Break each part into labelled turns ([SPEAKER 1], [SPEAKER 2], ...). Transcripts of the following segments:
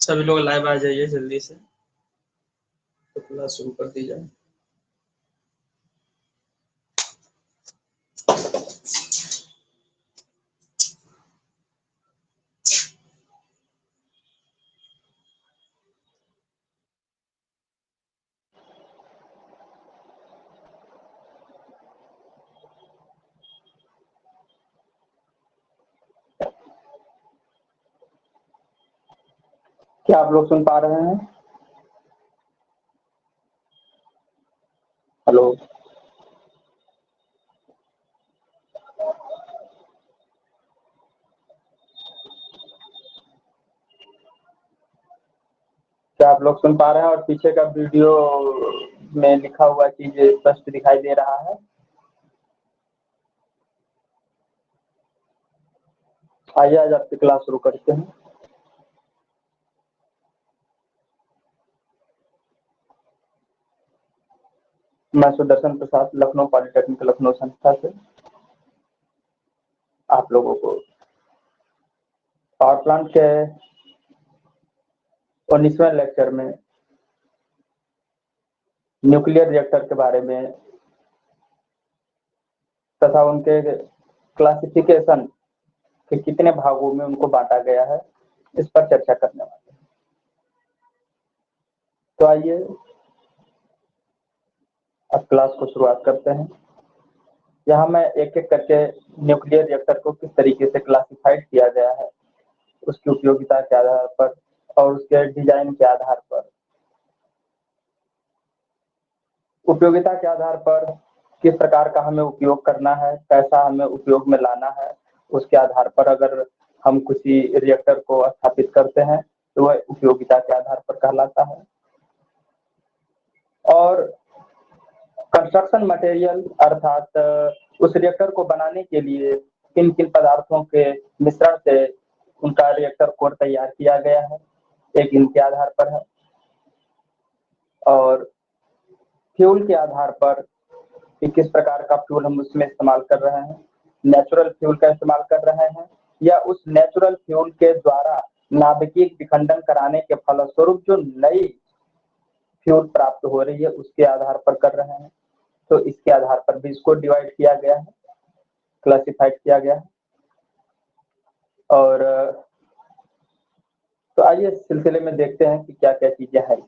[SPEAKER 1] सभी लोग लाइव आ जाइए जल्दी से, तो क्लास शुरू कर दी जाए।
[SPEAKER 2] क्या आप लोग सुन पा रहे हैं? हेलो, क्या आप लोग सुन पा रहे हैं और पीछे का वीडियो में लिखा हुआ चीजें स्पष्ट दिखाई दे रहा है? आइए आज आपकी क्लास शुरू करते हैं। मैं सुदर्शन प्रसाद, लखनऊ पॉलिटेक्निक लखनऊ संस्था से आप लोगों को पावर प्लांट के 19वें लेक्चर में न्यूक्लियर रिएक्टर के बारे में तथा उनके क्लासिफिकेशन के कितने भागों में उनको बांटा गया है, इस पर चर्चा करने वाले हैं। तो आइए अब क्लास को शुरुआत करते हैं। यहाँ मैं एक एक करके न्यूक्लियर रिएक्टर को किस तरीके से क्लासिफाइड किया गया है, उसकी उपयोगिता के आधार पर और उसके डिजाइन के आधार पर, उपयोगिता के आधार पर किस प्रकार का हमें उपयोग करना है, कैसा हमें उपयोग में लाना है, उसके आधार पर अगर हम किसी रिएक्टर को स्थापित करते हैं तो वह उपयोगिता के आधार पर कहलाता है। और कंस्ट्रक्शन मटेरियल अर्थात उस रिएक्टर को बनाने के लिए किन किन पदार्थों के मिश्रण से उनका रिएक्टर कोर तैयार किया गया है, एक इनके आधार पर है। और फ्यूल के आधार पर कि किस प्रकार का फ्यूल हम उसमें इस्तेमाल कर रहे हैं, नेचुरल फ्यूल का इस्तेमाल कर रहे हैं या उस नेचुरल फ्यूल के द्वारा नाभिकीय विखंडन कराने के फलस्वरूप जो नई फ्यूल प्राप्त हो रही है उसके आधार पर कर रहे हैं। तो इसके आधार पर भी इसको डिवाइड किया गया है, क्लासिफाइड किया गया है। और तो आइए इस सिलसिले में देखते हैं कि क्या क्या चीजें हैं।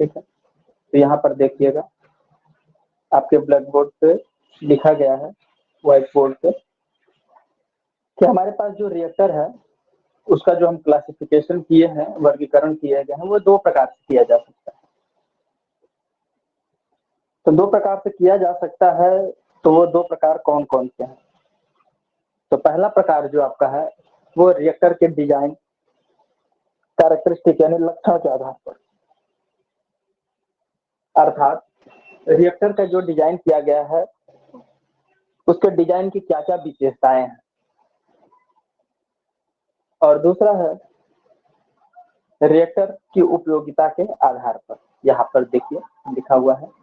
[SPEAKER 2] ठीक है, तो यहाँ पर देखिएगा आपके ब्लैक बोर्ड पे लिखा गया है, व्हाइट बोर्ड पे, कि हमारे पास जो रिएक्टर है उसका जो हम क्लासिफिकेशन किए हैं, वर्गीकरण किए गए हैं, वो दो प्रकार से किया जा सकता है। तो दो प्रकार से किया जा सकता है, तो वो दो प्रकार कौन कौन से हैं? तो पहला प्रकार जो आपका है वो रिएक्टर के डिजाइन कैरेक्टरिस्टिक यानी लक्षण के आधार पर, अर्थात रिएक्टर का जो डिजाइन किया गया है उसके डिजाइन की क्या क्या विशेषताएं हैं। और दूसरा है रिएक्टर की उपयोगिता के आधार पर। यहाँ पर देखिए लिखा हुआ है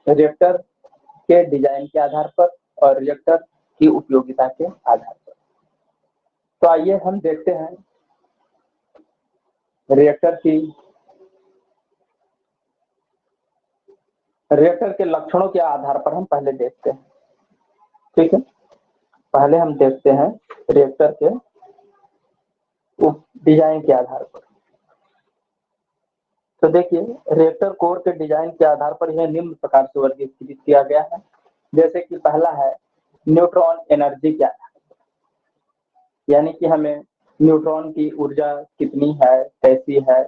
[SPEAKER 2] रिएक्टर के डिजाइन के आधार पर और रिएक्टर की उपयोगिता के आधार पर। तो आइए हम देखते हैं रिएक्टर के लक्षणों के आधार पर हम पहले देखते हैं। ठीक है, पहले हम देखते हैं रिएक्टर के डिजाइन के आधार पर। तो देखिए रिएक्टर कोर के डिजाइन के आधार पर यह निम्न प्रकार से वर्गीकृत किया गया है। जैसे कि पहला है न्यूट्रॉन एनर्जी के आधार पर, यानी कि हमें न्यूट्रॉन की ऊर्जा कितनी है, कैसी है,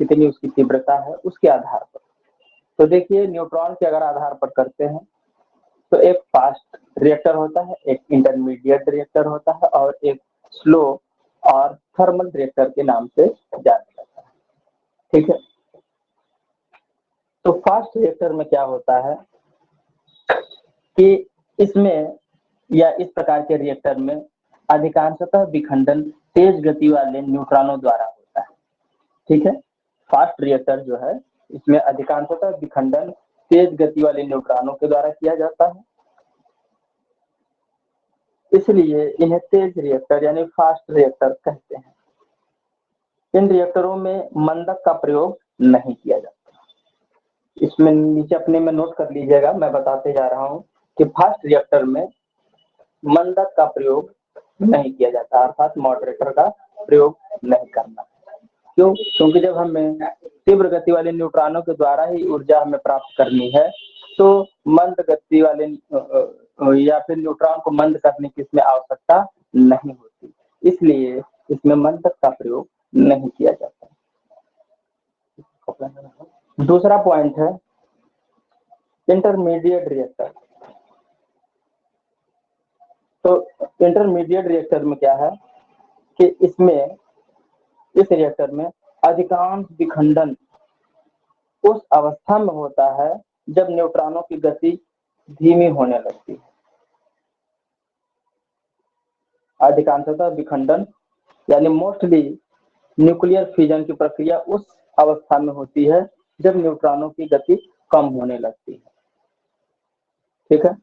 [SPEAKER 2] कितनी उसकी तीव्रता है, उसके आधार पर। तो देखिए न्यूट्रॉन के अगर आधार पर करते हैं तो एक फास्ट रिएक्टर होता है, एक इंटरमीडिएट रिएक्टर होता है और एक स्लो और थर्मल रिएक्टर के नाम से जाना जाता है। ठीक है, तो फास्ट रिएक्टर में क्या होता है कि इसमें या इस प्रकार के रिएक्टर में अधिकांशतः विखंडन तेज गति वाले न्यूट्रॉनों द्वारा होता है। ठीक है, फास्ट रिएक्टर जो है इसमें अधिकांशतः विखंडन तेज गति वाले न्यूट्रॉनों के द्वारा किया जाता है। इसलिए इन्हें तेज रिएक्टर यानी फास्ट रिएक्टर कहते हैं। इन रिएक्टरों में मंदक का प्रयोग नहीं किया जाता। इसमें नीचे अपने में नोट कर लीजिएगा, मैं बताते जा रहा हूं कि फास्ट रिएक्टर में मंदक का प्रयोग नहीं किया जाता, अर्थात मॉडरेटर का प्रयोग नहीं करना। क्यों? क्योंकि जब हमें तीव्र गति वाले न्यूट्रॉनों के द्वारा ही ऊर्जा हमें प्राप्त करनी है, तो मंद गति वाले या फिर न्यूट्रॉन को मंद करने की इसमें आवश्यकता नहीं होती, इसलिए इसमें मंदक का प्रयोग नहीं किया जाता। दूसरा पॉइंट है इंटरमीडिएट रिएक्टर। तो इंटरमीडिएट रिएक्टर में क्या है कि इस रिएक्टर में अधिकांश विखंडन उस अवस्था में होता है जब न्यूट्रॉनों की गति धीमी होने लगती है। अधिकांशतः विखंडन यानी मोस्टली न्यूक्लियर फ्यूजन की प्रक्रिया उस अवस्था में होती है जब न्यूट्रॉनों की गति कम होने लगती है। ठीक है,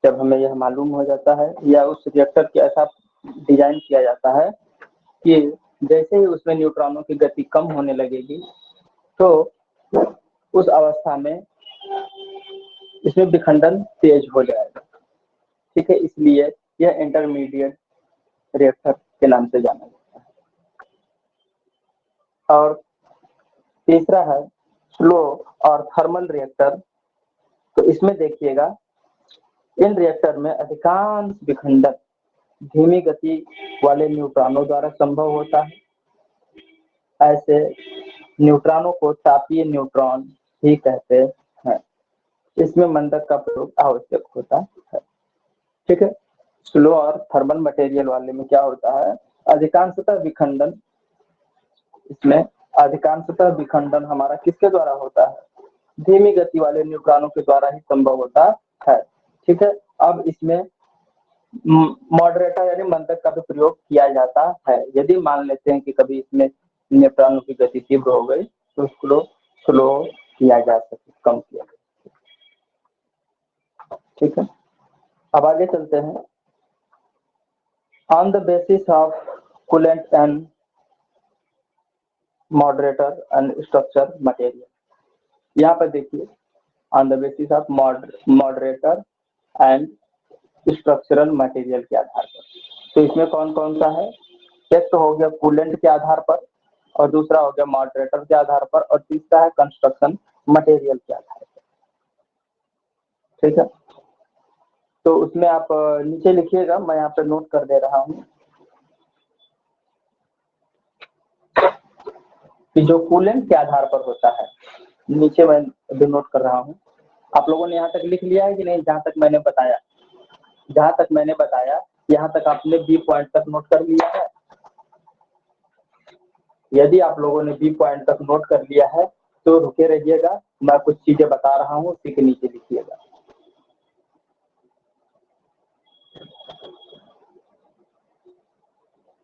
[SPEAKER 2] जब हमें यह मालूम हो जाता है या उस रिएक्टर की ऐसा डिजाइन किया जाता है कि जैसे ही उसमें न्यूट्रॉनों की गति कम होने लगेगी, तो उस अवस्था में इसमें विखंडन तेज हो जाएगा। ठीक है, इसलिए यह इंटरमीडिएट रिएक्टर के नाम से जाना जाता है। और तीसरा है स्लो और थर्मल रिएक्टर। तो इसमें देखिएगा, इन रिएक्टर में अधिकांश विखंडन धीमी गति वाले न्यूट्रॉनों द्वारा संभव होता है। ऐसे न्यूट्रॉनों को तापीय न्यूट्रॉन ही कहते हैं। इसमें मंदक का प्रयोग आवश्यक होता है। ठीक है, स्लो और थर्मल मटेरियल वाले में क्या होता है, अधिकांशतः विखंडन हमारा किसके द्वारा होता है, धीमी गति वाले न्यूट्रॉनों के द्वारा ही संभव होता है। ठीक है, अब इसमें मॉडरेटर यानी मंदक का भी प्रयोग किया जाता है। यदि मान लेते हैं कि कभी इसमें न्यूट्रॉनों की गति तीव्र हो गई तो उसको स्लो किया जा सके, कम किया जा सके। ठीक है, अब आगे चलते हैं। On the basis of coolant and moderator and structure material, यहाँ पर देखिए on the basis of moderator and structural material के आधार पर। तो इसमें कौन कौन सा है, एक तो हो गया कूलेंट के आधार पर, और दूसरा हो गया मॉडरेटर के आधार पर, और तीसरा है कंस्ट्रक्शन मटेरियल के आधार पर। ठीक है, तो उसमें आप नीचे लिखिएगा, मैं यहाँ पे नोट कर दे रहा हूँ कि जो कूलेंट के आधार पर होता है, नीचे मैं अभी नोट कर रहा हूँ। आप लोगों ने यहाँ तक लिख लिया है कि नहीं? जहाँ तक मैंने बताया यहाँ तक आपने बी पॉइंट तक नोट कर लिया है? यदि आप लोगों ने बी पॉइंट तक नोट कर लिया है तो रुके रहिएगा, मैं कुछ चीजें बता रहा हूँ, उसी के नीचे लिखिएगा।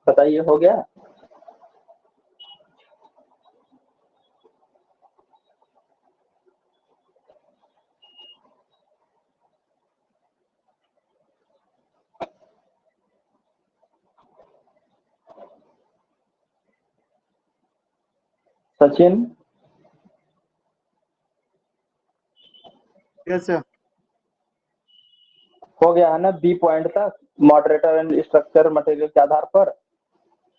[SPEAKER 2] बताइए, हो गया? सचिन?
[SPEAKER 3] Yes sir.
[SPEAKER 2] हो गया है ना बी पॉइंट तक, मॉडरेटर एंड स्ट्रक्चर मटेरियल के आधार पर,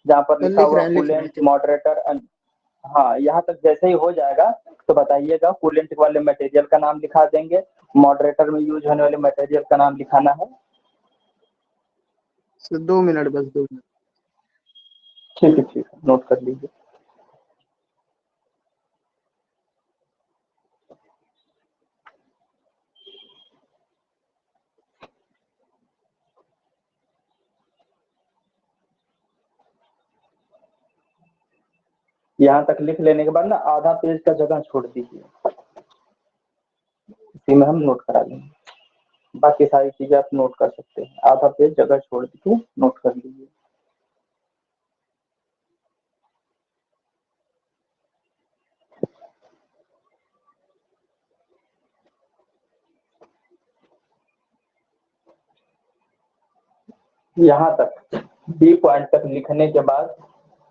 [SPEAKER 2] जहाँ पर लिखा हुआ कूलेंट मॉडरेटर एंड, हाँ, यहाँ तक जैसे ही हो जाएगा तो बताइएगा। कूलेंट वाले मटेरियल का नाम लिखा देंगे, मॉडरेटर में यूज होने वाले मटेरियल का नाम लिखाना है।
[SPEAKER 3] सर 2 मिनट, बस 2 मिनट।
[SPEAKER 2] ठीक है, नोट कर लीजिए। यहाँ तक लिख लेने के बाद ना आधा पेज का जगह छोड़ दीजिए, इसी में हम नोट करा लेंगे। बाकी सारी चीजें आप नोट कर सकते हैं, आधा पेज जगह छोड़ दीजिए, नोट कर लीजिए। यहाँ तक बी पॉइंट तक लिखने के बाद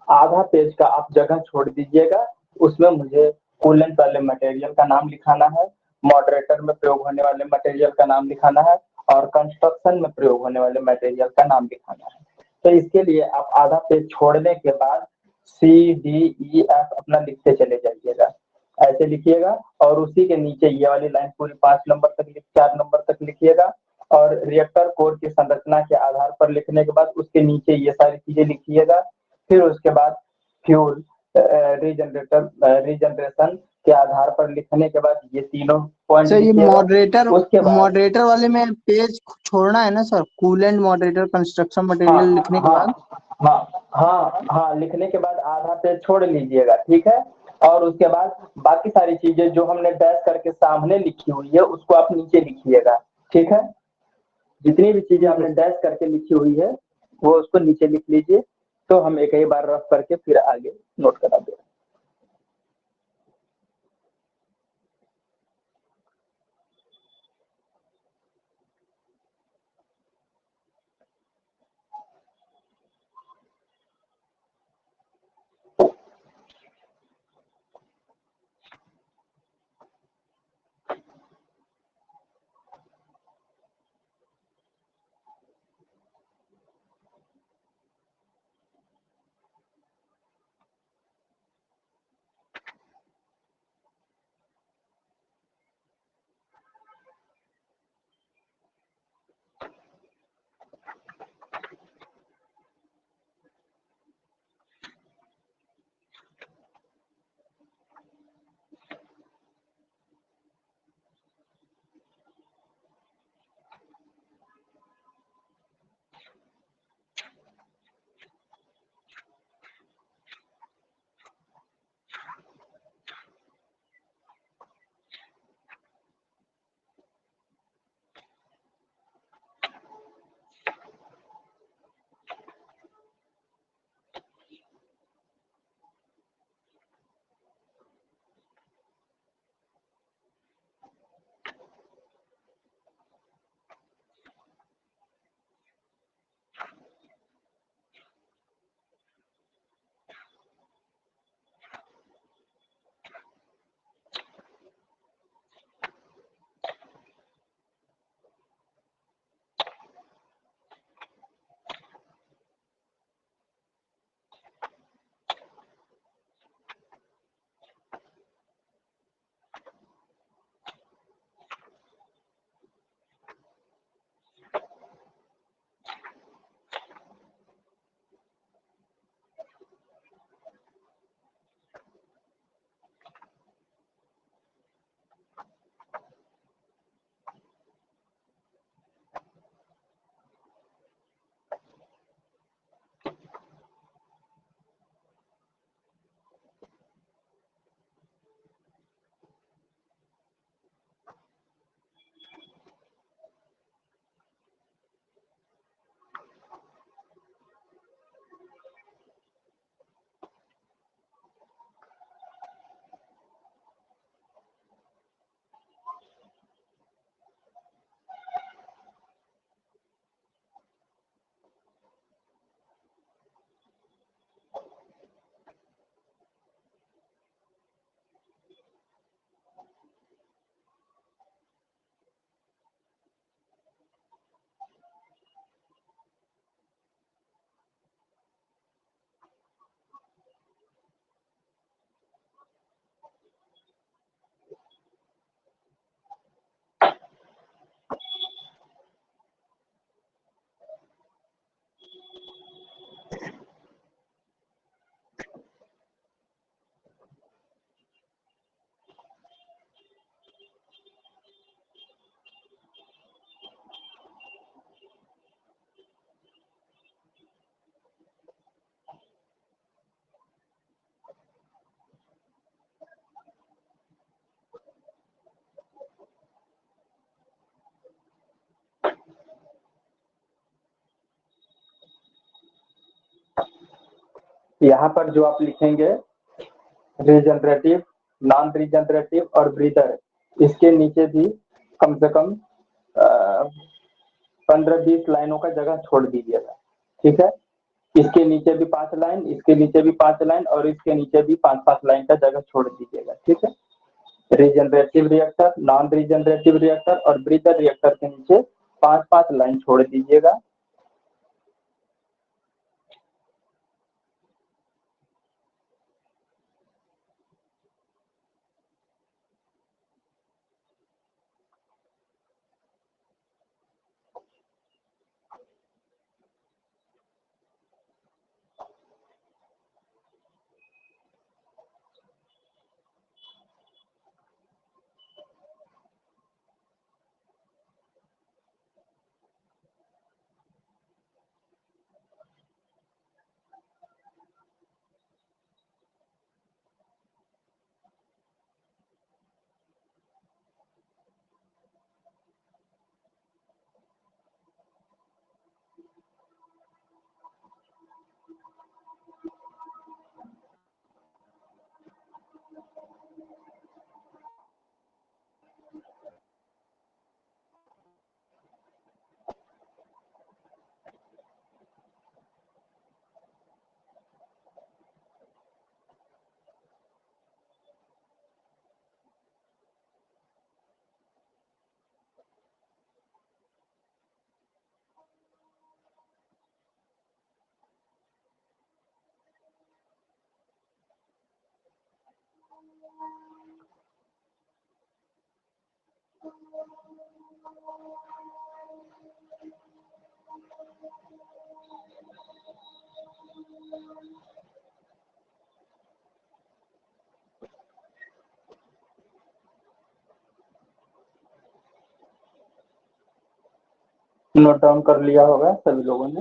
[SPEAKER 2] आधा पेज का आप जगह छोड़ दीजिएगा, उसमें मुझे कूलेंट वाले मटेरियल का नाम लिखाना है, मॉडरेटर में प्रयोग होने वाले मटेरियल का नाम लिखाना है और कंस्ट्रक्शन में प्रयोग होने वाले मटेरियल का नाम लिखाना है। तो इसके लिए आप आधा पेज छोड़ने के बाद सी डी ई एफ अपना लिखते चले जाइएगा, ऐसे लिखिएगा और उसी के नीचे ये वाली लाइन पूरी 5 नंबर तक 4 नंबर तक लिखिएगा और रिएक्टर कोर की संरचना के आधार पर लिखने के बाद उसके नीचे ये सारी चीजें लिखिएगा। फिर उसके बाद फ्यूल रीजनरेशन के आधार पर लिखने के बाद ये तीनों पॉइंट
[SPEAKER 3] सर ये
[SPEAKER 2] लिखिएगा। उसके बाद
[SPEAKER 3] मॉडरेटर वाले में पेज छोड़ना है ना sir, coolant moderator construction material लिखने के बाद?
[SPEAKER 2] हाँ, लिखने के बाद आधा पेज छोड़ लीजिएगा, ठीक है। और उसके बाद बाकी सारी चीजें जो हमने डैश करके सामने लिखी हुई है उसको आप नीचे लिखिएगा, ठीक है। जितनी भी चीजें आपने डैश करके लिखी हुई है वो उसको नीचे लिख लीजिए, तो हम एक ही बार रफ करके फिर आगे नोट करा दें। यहाँ पर जो आप लिखेंगे रीजनरेटिव, नॉन रीजनरेटिव और ब्रीदर, इसके नीचे भी कम से कम 15-20 लाइनों का जगह छोड़ दीजिएगा। ठीक है, इसके नीचे भी 5 लाइन, इसके नीचे भी 5 लाइन और इसके नीचे भी 5-5 लाइन का जगह छोड़ दीजिएगा। ठीक है, regenerative reactor, non regenerative reactor और ब्रीदर रिएक्टर के नीचे 5-5 लाइन छोड़ दीजिएगा। नोट डाउन कर लिया होगा सभी लोगों ने।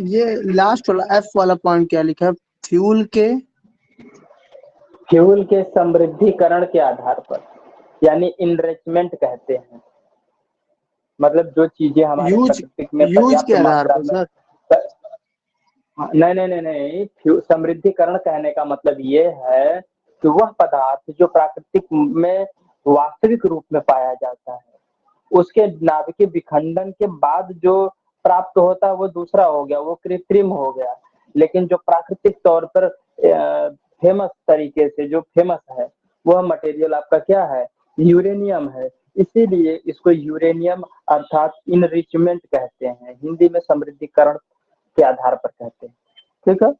[SPEAKER 3] ये लास्ट वाला एफ वाला पॉइंट क्या लिखा है? फ्यूल के
[SPEAKER 2] समृद्धिकरण के आधार पर, यानी इनरिचमेंट कहते हैं। मतलब जो चीजें हमारे प्राकृतिक में
[SPEAKER 3] यूज के
[SPEAKER 2] पर्याप्त
[SPEAKER 3] आधार
[SPEAKER 2] मात्रा
[SPEAKER 3] पर
[SPEAKER 2] में,
[SPEAKER 3] सर।
[SPEAKER 2] नहीं, समृद्धिकरण कहने का मतलब ये है कि वह पदार्थ जो प्राकृतिक में वास्तविक रूप में पाया जाता है, उसके नाभिकीय विखंडन के बाद जो प्राप्त होता है वो दूसरा हो गया, वो कृत्रिम हो गया। लेकिन जो प्राकृतिक तौर पर फेमस तरीके से जो फेमस है वह मटेरियल आपका क्या है? यूरेनियम है। इसीलिए इसको यूरेनियम अर्थात इनरिचमेंट कहते हैं, हिंदी में समृद्धिकरण के आधार पर कहते हैं। ठीक है,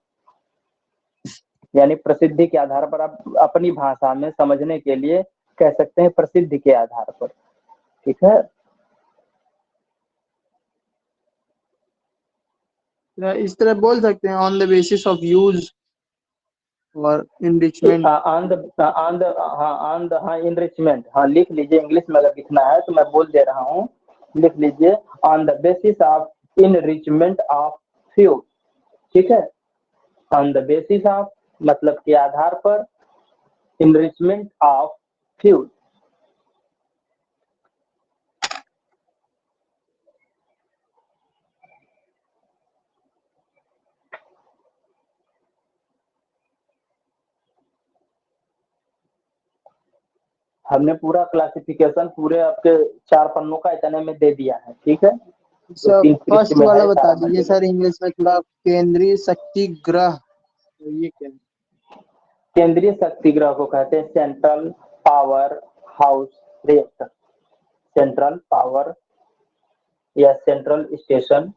[SPEAKER 2] यानी प्रसिद्धि के आधार पर, आप अपनी भाषा में समझने के लिए कह सकते हैं प्रसिद्धि के आधार पर। ठीक है,
[SPEAKER 3] इस तरह बोल सकते हैं on the basis of use और इनरिचमेंट।
[SPEAKER 2] हाँ इनरिचमेंट, हाँ लिख लीजिए, इंग्लिश में अगर लिखना है तो मैं बोल दे रहा हूँ, लिख लीजिए on the basis of enrichment of fuel. ठीक है, ऑन द बेसिस ऑफ मतलब के आधार पर, इनरिचमेंट ऑफ फ्यूल। हमने पूरा क्लासिफिकेशन पूरे आपके 4 पन्नों का इतने में दे दिया है। ठीक है, तो 3 पृष्ठ
[SPEAKER 3] फर्स्ट
[SPEAKER 2] में
[SPEAKER 3] वाला
[SPEAKER 2] है
[SPEAKER 3] बता
[SPEAKER 2] सारा
[SPEAKER 3] दीजिए
[SPEAKER 2] मटेरियल।
[SPEAKER 3] सर इंग्लिश में थोड़ा। केंद्रीय शक्ति ग्रह, तो ये क्या है?
[SPEAKER 2] केंद्रीय शक्ति ग्रह को कहते हैं central power house reactor. Central power या central station,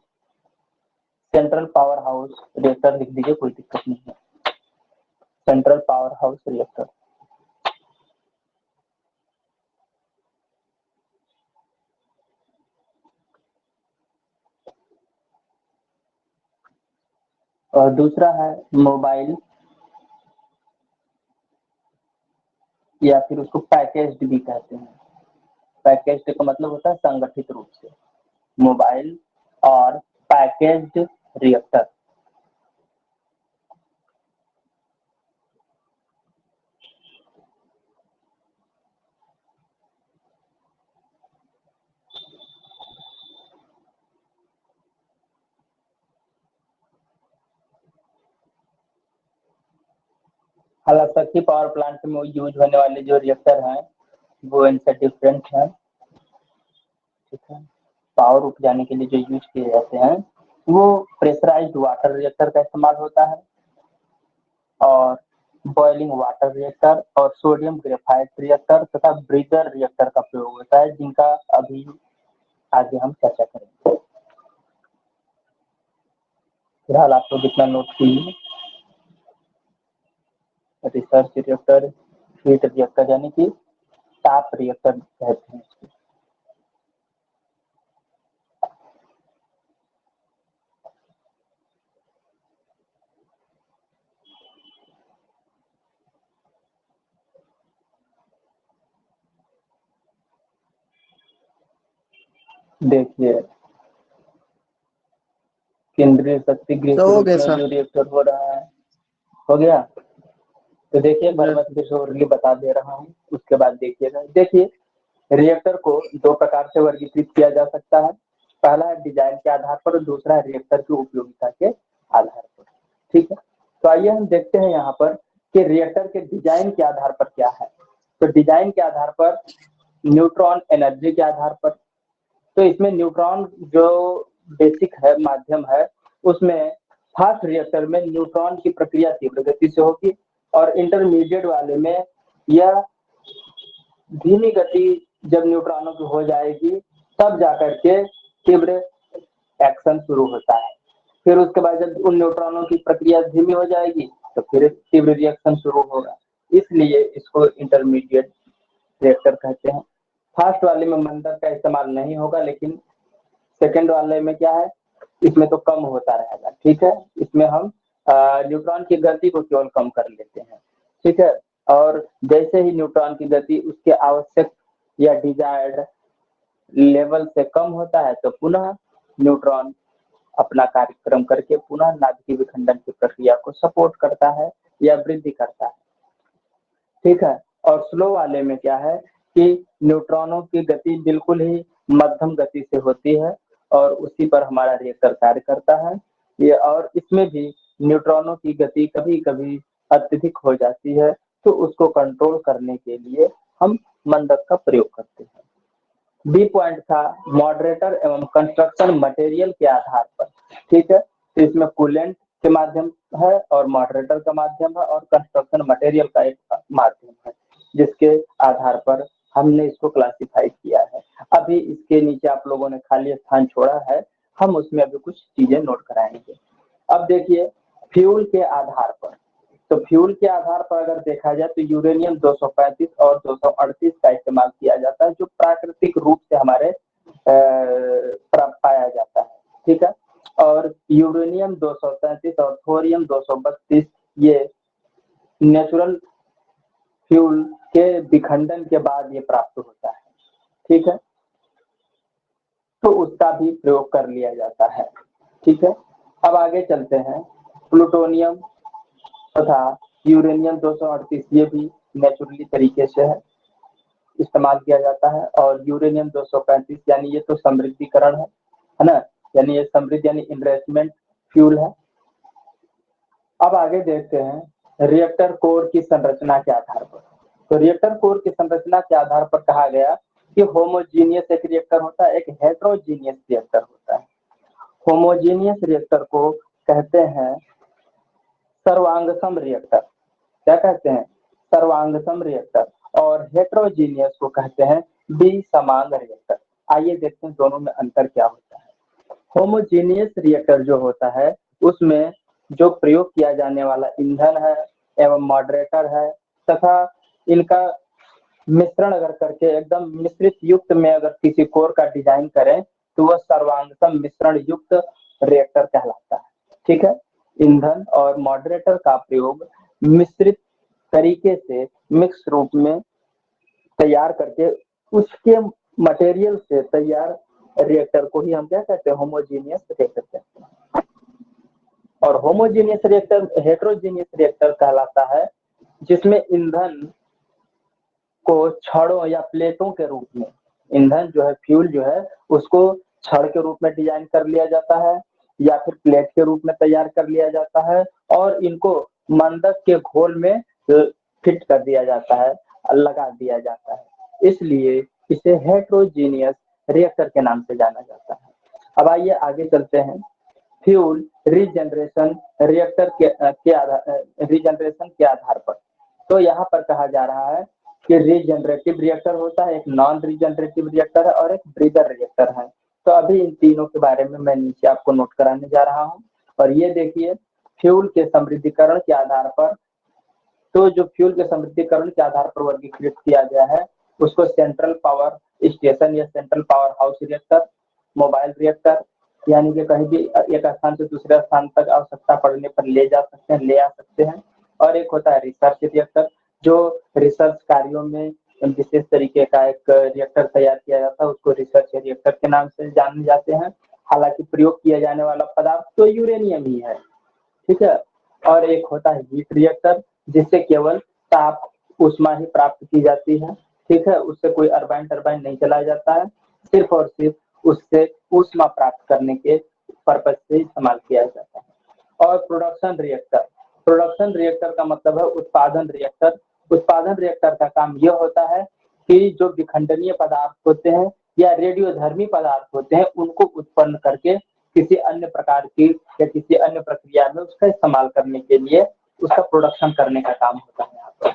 [SPEAKER 2] central power house reactor लिख दीजिए, कोई दिक्कत नहीं है। Central power house reactor. और दूसरा है मोबाइल, या फिर उसको पैकेज्ड भी कहते हैं। पैकेज्ड का मतलब होता है संगठित रूप से। मोबाइल और पैकेज्ड रिएक्टर। हालांकि पावर प्लांट में यूज होने वाले जो रिएक्टर हैं वो इनसे डिफरेंट है, ठीक है। पावर उपजाने के लिए जो यूज किए जाते हैं वो प्रेशराइज्ड वाटर रिएक्टर का इस्तेमाल होता है और बॉइलिंग वाटर रिएक्टर और सोडियम ग्रेफाइट रिएक्टर तथा ब्रीदर रिएक्टर का प्रयोग होता है, जिनका अभी आगे हम चर्चा करेंगे। फिलहाल आपको जितना नोट कीजिए, रिसर्च रिएक्टर, हीट रिएक्टर यानी कि ताप रिएक्टर कहते हैं इसको। देखिए केंद्रीय शक्ति गृह
[SPEAKER 3] तो
[SPEAKER 2] के
[SPEAKER 3] हो
[SPEAKER 2] रूप
[SPEAKER 3] गया
[SPEAKER 2] में
[SPEAKER 3] सर।
[SPEAKER 2] जो रिएक्टर हो रहा है, हो गया। तो देखिए मैं फिर से ओरली बता दे रहा हूँ, उसके बाद देखिएगा। देखिए रिएक्टर को दो प्रकार से वर्गीकृत किया जा सकता है, पहला है डिजाइन के आधार पर और दूसरा है रिएक्टर की उपयोगिता के आधार पर, ठीक है। तो आइए हम देखते हैं यहाँ पर कि रिएक्टर के डिजाइन के आधार पर क्या है। तो डिजाइन के आधार पर न्यूट्रॉन एनर्जी के आधार पर, तो इसमें न्यूट्रॉन जो बेसिक है, माध्यम है, उसमें फास्ट रिएक्टर में न्यूट्रॉन की प्रक्रिया तीव्र गति से होगी और इंटरमीडिएट वाले में यह धीमी गति जब न्यूट्रॉनों की हो जाएगी तब जाकर के तीव्र एक्शन शुरू होता है। फिर उसके बाद जब उन न्यूट्रॉनों की प्रक्रिया धीमी हो जाएगी तो फिर तीव्र रिएक्शन शुरू होगा, इसलिए इसको इंटरमीडिएट रिएक्टर कहते हैं। फास्ट वाले में मंदक का इस्तेमाल नहीं होगा, लेकिन सेकेंड वाले में क्या है, इसमें तो कम होता रहेगा, ठीक है। इसमें हम न्यूट्रॉन की गति को केवल कम कर लेते हैं, ठीक है। और जैसे ही न्यूट्रॉन की गति उसके आवश्यक या डिजायर्ड लेवल से कम होता है तो पुनः न्यूट्रॉन अपना कार्यक्रम करके पुनः नाभिकीय विखंडन की प्रक्रिया को सपोर्ट करता है या वृद्धि करता है, ठीक है। और स्लो वाले में क्या है कि न्यूट्रॉनों की गति बिल्कुल ही मध्यम गति से होती है और उसी पर हमारा रिएक्टर कार्य करता है ये। और इसमें भी न्यूट्रॉनों की गति कभी कभी अत्यधिक हो जाती है, तो उसको कंट्रोल करने के लिए हम मंदक का प्रयोग करते हैं। बी पॉइंट था मॉडरेटर एवं कंस्ट्रक्शन मटेरियल के आधार पर, ठीक है। तो इसमें कूलेंट के माध्यम है और मॉडरेटर का माध्यम है और कंस्ट्रक्शन मटेरियल का एक माध्यम है, जिसके आधार पर हमने इसको क्लासिफाई किया है। अभी इसके नीचे आप लोगों ने खाली स्थान छोड़ा है, हम उसमें अभी कुछ चीजें नोट कराएंगे। अब देखिए फ्यूल के आधार पर, तो फ्यूल के आधार पर अगर देखा जाए तो यूरेनियम 235 और 238 का इस्तेमाल किया जाता है, जो प्राकृतिक रूप से हमारे पाया जाता है, ठीक है। और यूरेनियम 237 और थोरियम 232 ये नेचुरल फ्यूल के विखंडन के बाद ये प्राप्त होता है, ठीक है। तो उसका भी प्रयोग कर लिया जाता है, ठीक है। अब आगे चलते हैं, प्लूटोनियम तथा यूरेनियम 238 ये भी नेचुरली तरीके से है इस्तेमाल किया जाता है। और यूरेनियम 235 यानी ये तो समृद्धिकरण है ना, यानी ये समृद्ध यानी इनरेचमेंट फ्यूल है। अब आगे देखते हैं रिएक्टर कोर की संरचना के आधार पर। तो रिएक्टर कोर की संरचना के आधार पर कहा गया कि होमोजीनियस एक रिएक्टर होता है, एक हेट्रोजीनियस रिएक्टर होता है। होमोजीनियस रिएक्टर को कहते हैं सर्वांगसम रिएक्टर, क्या कहते हैं, सर्वांगसम रिएक्टर। और हेट्रोजीनियस को कहते हैं विसमांग रिएक्टर। आइए देखते हैं दोनों में अंतर क्या होता है। होमोजीनियस रिएक्टर जो होता है उसमें जो प्रयोग किया जाने वाला ईंधन है एवं मॉडरेटर है तथा इनका मिश्रण अगर करके एकदम मिश्रित युक्त में अगर किसी कोर का डिजाइन करें तो वह सर्वांगसम मिश्रण युक्त रिएक्टर कहलाता है, ठीक है। ईंधन और मॉडरेटर का प्रयोग मिश्रित तरीके से मिक्स रूप में तैयार करके उसके मटेरियल से तैयार रिएक्टर को ही हम क्या कहते हैं, होमोजीनियस रिएक्टर कहते हैं। और होमोजीनियस रिएक्टर हेट्रोजीनियस रिएक्टर कहलाता है जिसमें ईंधन को छड़ों या प्लेटों के रूप में, ईंधन जो है फ्यूल जो है उसको छड़ के रूप में डिजाइन कर लिया जाता है या फिर प्लेट के रूप में तैयार कर लिया जाता है और इनको मंदक के घोल में फिट कर दिया जाता है, लगा दिया जाता है, इसलिए इसे हेट्रोजीनियस रिएक्टर के नाम से जाना जाता है। अब आइए आगे चलते हैं। फ्यूल रीजनरेशन रिएक्टर रीजनरेशन के आधार पर, तो यहाँ पर कहा जा रहा है कि रीजनरेटिव रिएक्टर होता है, एक नॉन रीजनरेटिव रिएक्टर है और एक ब्रीदर रिएक्टर है। तो अभी इन तीनों के बारे में मैं नीचे आपको नोट कराने जा रहा हूँ। और ये देखिए, फ्यूल के समृद्धीकरण के आधार पर, तो जो फ्यूल के समृद्धीकरण के आधार पर वर्गीकृत किया गया है उसको सेंट्रल पावर स्टेशन या central power house reactor, mobile reactor, यानी कि कहीं भी एक स्थान से दूसरे स्थान तक आवश्यकता पड़ने पर ले जा सकते हैं, ले आ सकते हैं। और एक होता है रिसर्च रिएक्टर, जो रिसर्च कार्यों में विशेष तरीके का एक रिएक्टर तैयार किया जाता है, उसको रिसर्च रिएक्टर के नाम से जाने जाते हैं। हालांकि प्रयोग किया जाने वाला पदार्थ तो यूरेनियम ही है, ठीक है। और एक होता है हीट रिएक्टर, जिससे केवल ताप ऊष्मा ही प्राप्त की जाती है, ठीक है, उससे कोई अर्बाइन टरबाइन नहीं चलाया जाता है, सिर्फ और सिर्फ उससे ऊष्मा प्राप्त करने के पर्पज से इस्तेमाल किया जाता है। और प्रोडक्शन रिएक्टर का मतलब है उत्पादन रिएक्टर। उत्पादन रिएक्टर का काम यह होता है कि जो विखंडनीय पदार्थ होते हैं या रेडियोधर्मी पदार्थ होते हैं उनको उत्पन्न करके किसी अन्य प्रकार की या किसी अन्य प्रक्रिया में उसका इस्तेमाल करने के लिए उसका प्रोडक्शन करने का काम होता है यहाँ पर।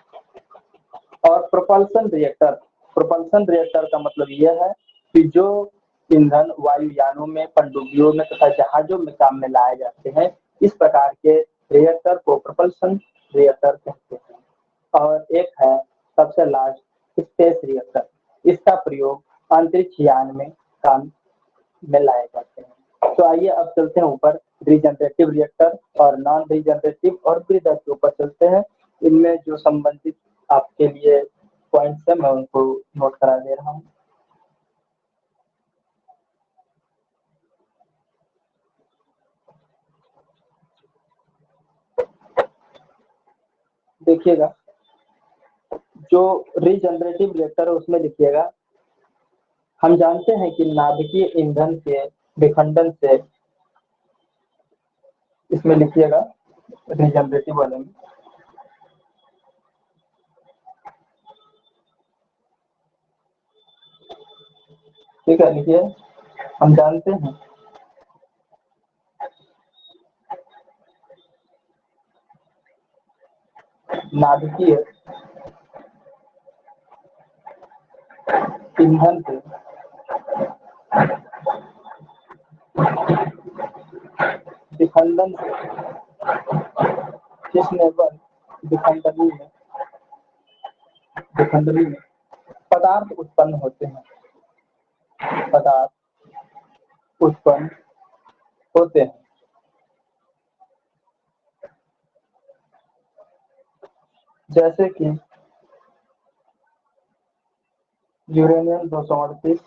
[SPEAKER 2] और प्रोपल्सन रिएक्टर का मतलब यह है कि जो ईंधन वायुयानों में, पनडुब्बियों में तथा जहाजों में काम में लाए जाते हैं, इस प्रकार के रिएक्टर को प्रोपल्सन रिएक्टर कहते हैं। और एक है सबसे लास्ट स्पेस रिएक्टर, इसका प्रयोग अंतरिक्ष यान में काम में लाए जाते हैं। तो आइए अब चलते हैं ऊपर, रीजनरेटिव रिएक्टर और नॉन रीजनरेटिव और ब्रीदर के ऊपर चलते हैं। इनमें जो संबंधित आपके लिए पॉइंट्स है मैं उनको नोट करा दे रहा हूँ। देखिएगा, जो रीजनरेटिव रिएक्टर है उसमें लिखिएगा, हम जानते हैं कि नाभिकीय ईंधन के विखंडन से, इसमें लिखिएगा रीजनरेटिव वाले में, ठीक है, लिखिए, हम जानते हैं नाभिकीय ईंधन के विखंडन से फिशनेबल विखंडनी में पदार्थ उत्पन्न होते हैं, पदार्थ उत्पन्न होते हैं। जैसे कि यूरेनियम 238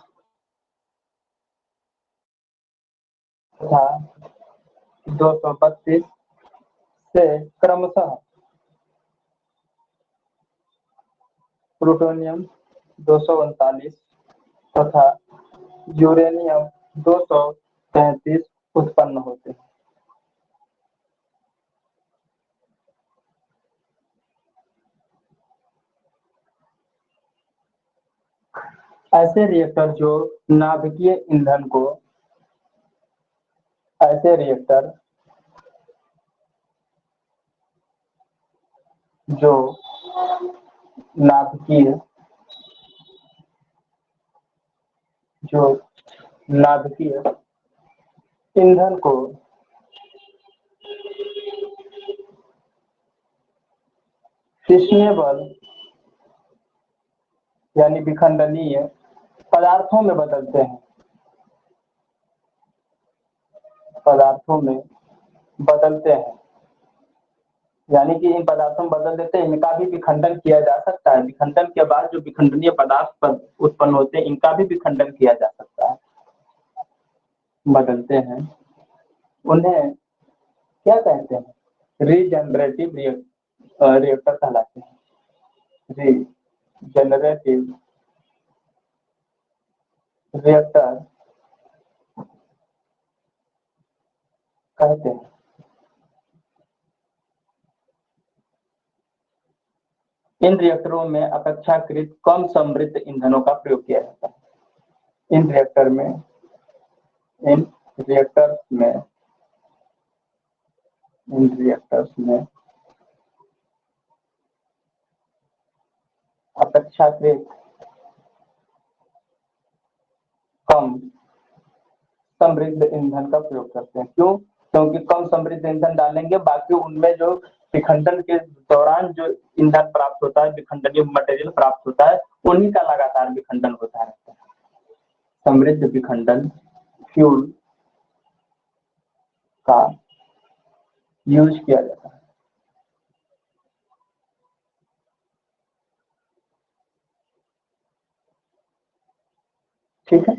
[SPEAKER 2] तथा 232 से क्रमशः प्लूटोनियम 239 तथा यूरेनियम 233 उत्पन्न होते हैं। ऐसे रिएक्टर जो नाभिकीय ईंधन को, ऐसे रिएक्टर जो नाभिकीय ईंधन को फिशनेबल यानी विखंडनीय पदार्थों में बदलते हैं, यानी कि इन पदार्थों में बदल देते हैं, इनका भी विखंडन किया जा सकता है। विखंडन के बाद जो विखंडनीय पदार्थ उत्पन्न होते हैं इनका भी विखंडन किया जा सकता है, बदलते हैं। उन्हें क्या कहते हैं? रीजनरेटिव रिएक्टर कहलाते हैं, रीजनरेटिव रिएक्टर कहते हैं। इन रिएक्टरों में अपेक्षाकृत कम समृद्ध ईंधनों का प्रयोग किया जाता है। इन रिएक्टर्स में अपेक्षाकृत कम समृद्ध ईंधन का प्रयोग करते हैं। क्यों? क्योंकि कम समृद्ध ईंधन डालेंगे, बाकी उनमें जो विखंडन के दौरान जो ईंधन प्राप्त होता है, विखंडनीय मटेरियल प्राप्त होता है, उन्हीं का लगातार विखंडन होता रहता है। समृद्ध विखंडन फ्यूल का यूज किया जाता है। ठीक है,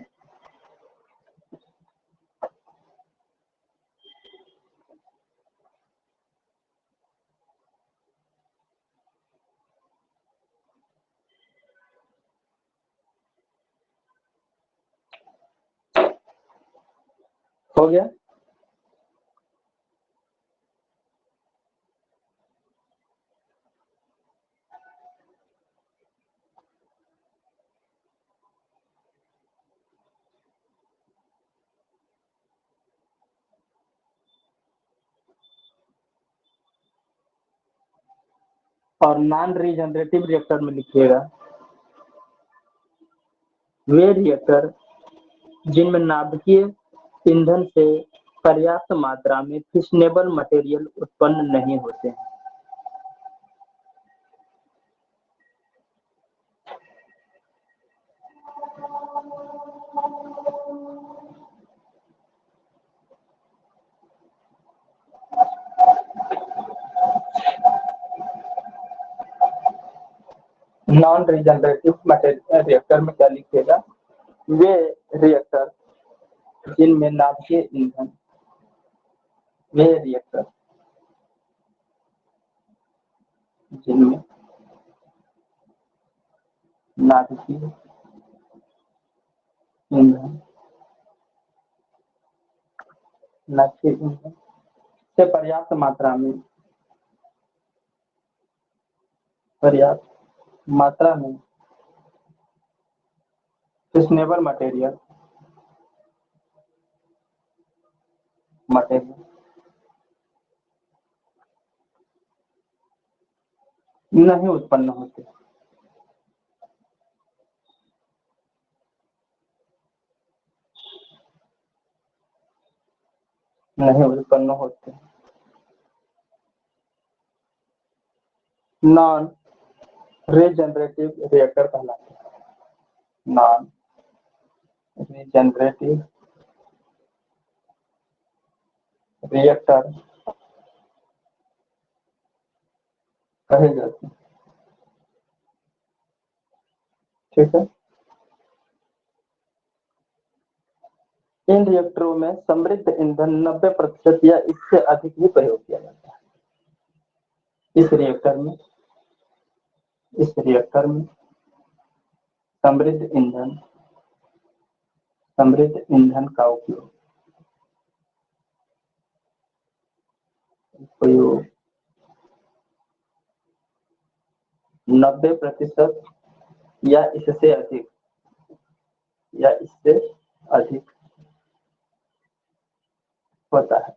[SPEAKER 2] हो गया। और नॉन रीजनरेटिव रिएक्टर में लिखिएगा वे रिएक्टर जिनमें नाभिकीय ईंधन से पर्याप्त मात्रा में फिशनेबल मटेरियल उत्पन्न नहीं होते हैं। नॉन रीजनरेटिव रिएक्टर में क्या लिखिएगा? वे रिएक्टर जिनमें नाभिकीय ईंधन जिनमें नाभिकीय ईंधन से पर्याप्त मात्रा में फिशनेबल मटेरियल नहीं उत्पन्न होते। नॉन रीजनरेटिव रिएक्टर कहलाते हैं। नॉन रीजनरेटिव रिएक्टर कहे जाते हैं। ठीक है, इन रिएक्टरों में समृद्ध ईंधन 90% या इससे अधिक ही प्रयोग किया जाता है। इस रिएक्टर में समृद्ध ईंधन का उपयोग 90% या इससे अधिक होता है।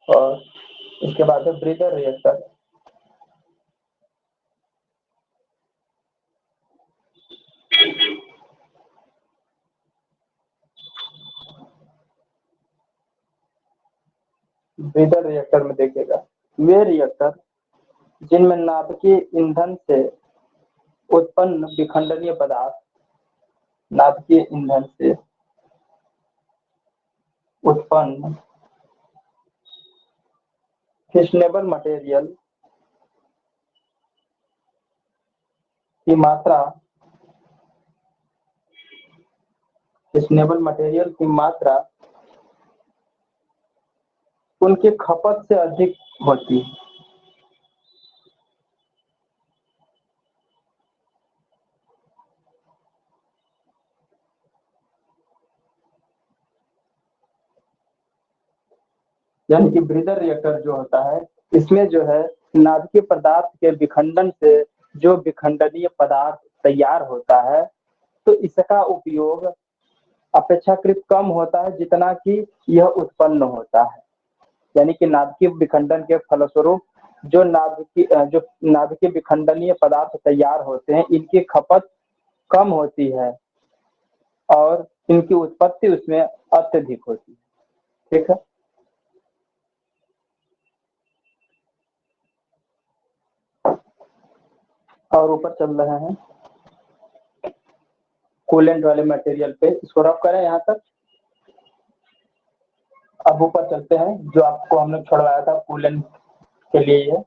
[SPEAKER 2] और इसके बाद है ब्रीदर रिएक्टर। ब्रीदर रिएक्टर में देखिएगा वे रिएक्टर जिनमें नाभिकीय ईंधन से उत्पन्न विखंडनीय पदार्थ फिशनेबल मटेरियल की मात्रा, फिशनेबल मटेरियल की मात्रा उनकी खपत से अधिक होती है। यानी कि ब्रीदर रिएक्टर जो होता है, इसमें जो है नाभिकीय पदार्थ के विखंडन से जो विखंडनीय पदार्थ तैयार होता है, तो इसका उपयोग अपेक्षाकृत कम होता है जितना कि यह उत्पन्न होता है। यानी कि नाभिकीय विखंडन के फलस्वरूप जो नाभिकीय विखंडनीय पदार्थ तैयार होते हैं, इनकी खपत कम होती है और इनकी उत्पत्ति उसमें अत्यधिक होती है। ठीक है। और ऊपर चल रहे हैं कूलेंट वाले मटेरियल पे, इसको रफ करें यहाँ तक। अब ऊपर चलते हैं, जो आपको हमने छुड़वाया था कूलेंट के लिए ये।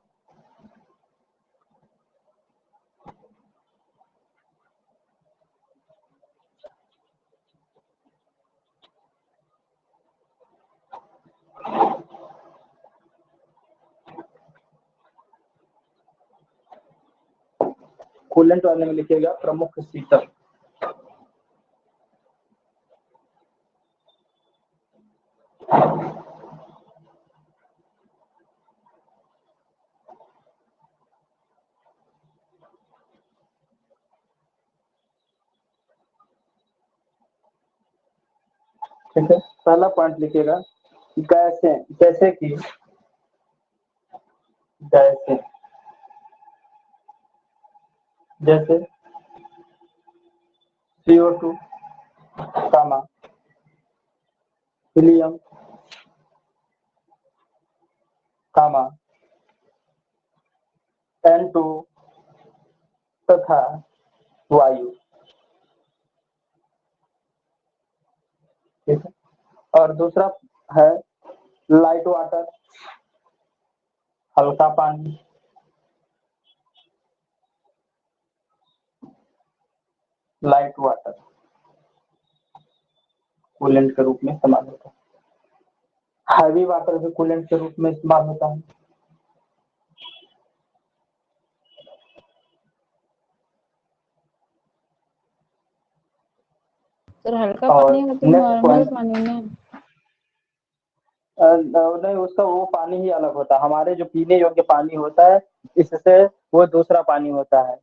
[SPEAKER 2] कूलेंट वाले में लिखिएगा प्रमुख शीतक। ठीक है। पहला पॉइंट लिखिएगा गैसें, जैसे कि गैसें, जैसे CO2, कामा, हीलियम, कामा, N2 तथा वायु। ठीक है। और दूसरा है लाइट वाटर, हल्का पानी। लाइट वाटर कूलेंट के रूप में इस्तेमाल होता है। हैवी वाटर भी कूलेंट के रूप में इस्तेमाल होता है।
[SPEAKER 4] सर हल्का
[SPEAKER 2] और
[SPEAKER 4] पानी है तो
[SPEAKER 2] नेक्स्ट
[SPEAKER 4] नॉर्मल
[SPEAKER 2] पॉइंट,
[SPEAKER 4] पानी ना?
[SPEAKER 2] नहीं, उसका वो पानी ही अलग होता है। हमारे जो पीने योग्य पानी होता है, इससे वो दूसरा पानी होता है।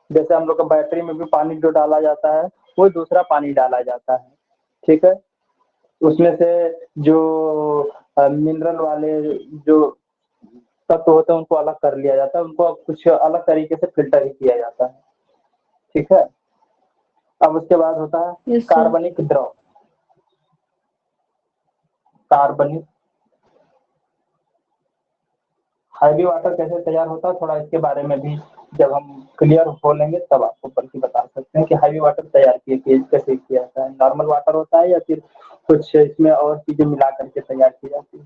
[SPEAKER 2] जैसे हम लोग का बैटरी में भी पानी जो डाला जाता है, वो दूसरा पानी डाला जाता है। ठीक है। उसमें से जो मिनरल वाले जो तत्व होते हैं, उनको अलग कर लिया जाता है, उनको कुछ अलग तरीके से फिल्टर ही किया जाता है। ठीक है। अब उसके बाद होता है
[SPEAKER 4] यस सर।
[SPEAKER 2] कार्बनिक द्रव। कार्बनिक हैवी वाटर कैसे तैयार होता है, थोड़ा इसके बारे में भी जब हम क्लियर हो लेंगे तब आपको बल्कि बता सकते हैं कि हैवी वाटर तैयार कैसे किया जाता है। नॉर्मल वाटर होता है या फिर कुछ इसमें और चीजें मिला करके तैयार की जाती है।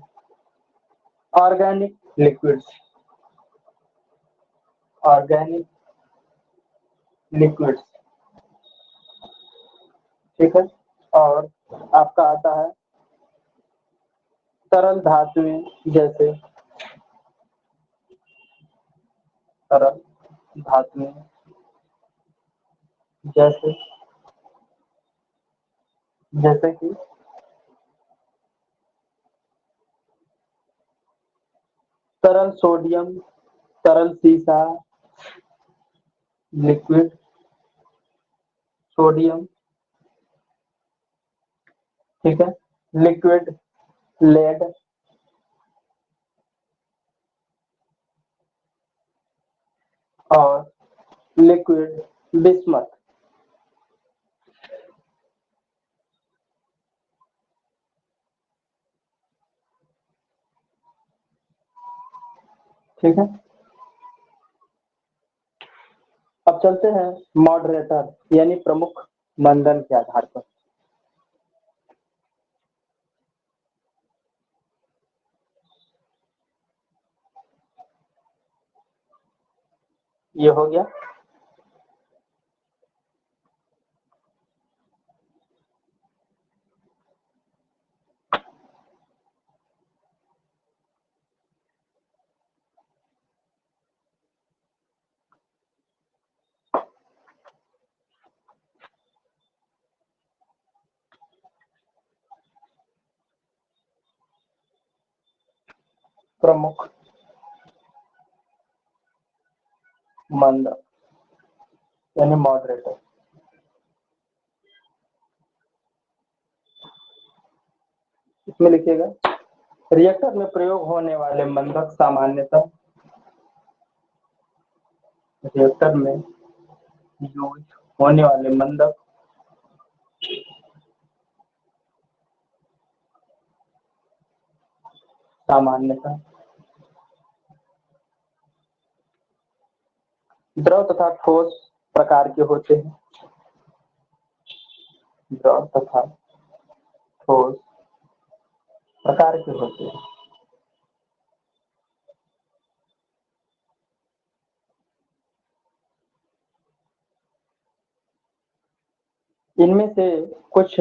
[SPEAKER 2] Organic liquids, organic liquids. ठीक है। और आपका आता है तरल धातुएं, जैसे तरल धातुएं जैसे जैसे कि तरल सोडियम, तरल सीसा, लिक्विड सोडियम। ठीक है। लिक्विड लेड, और लिक्विड बिस्मथ। ठीक है। अब चलते हैं मॉडरेटर, यानी प्रमुख मंदन के आधार पर। ये हो गया। प्रमुख मंदक यानी मॉडरेटर। इसमें लिखिएगा रिएक्टर में प्रयोग होने वाले मंदक सामान्यतः रिएक्टर में यूज होने वाले मंदक सामान्यतः द्रव तथा ठोस प्रकार के होते हैं। द्रव तथा ठोस प्रकार के होते हैं। इनमें से कुछ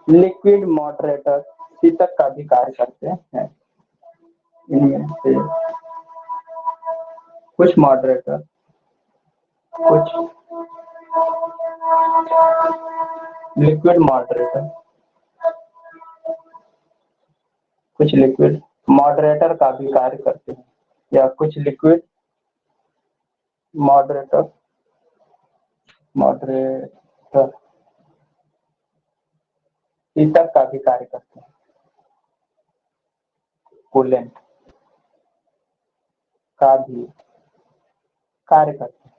[SPEAKER 2] लिक्विड मॉडरेटर शीतक का भी कार्य करते हैं। इनमें से कुछ मॉडरेटर कुछ लिक्विड मॉडरेटर कुछ लिक्विड मॉडरेटर का भी कार्य करते हैं, या कुछ लिक्विड मॉडरेटर मॉडरेटर शीतक का भी कार्य करते हैं। कूलेंट का भी कार्य करते हैं।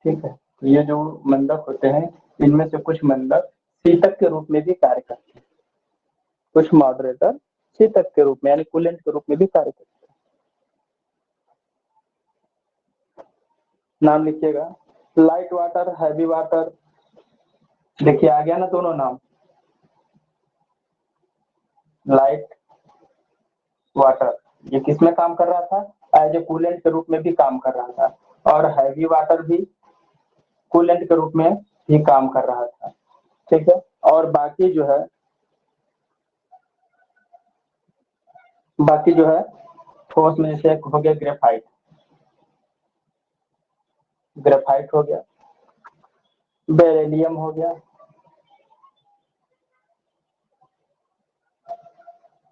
[SPEAKER 2] ठीक है, ये जो मंदक होते हैं इनमें से कुछ मंदक शीतक के रूप में भी कार्य करते हैं, कुछ मॉडरेटर शीतक के रूप में यानी कूलेंट के रूप में भी कार्य करते हैं। नाम लिखिएगा लाइट वाटर, हैवी वाटर। देखिए आ गया ना दोनों नाम। लाइट वाटर ये किसमें काम कर रहा था? एज ए कूलेंट के रूप में भी काम कर रहा था, और हैवी वाटर भी कूलेंट के रूप में भी काम कर रहा था। ठीक है, और बाकी जो है ठोस में से एक हो गया ग्रेफाइट। ग्रेफाइट हो गया, बेरिलियम हो गया,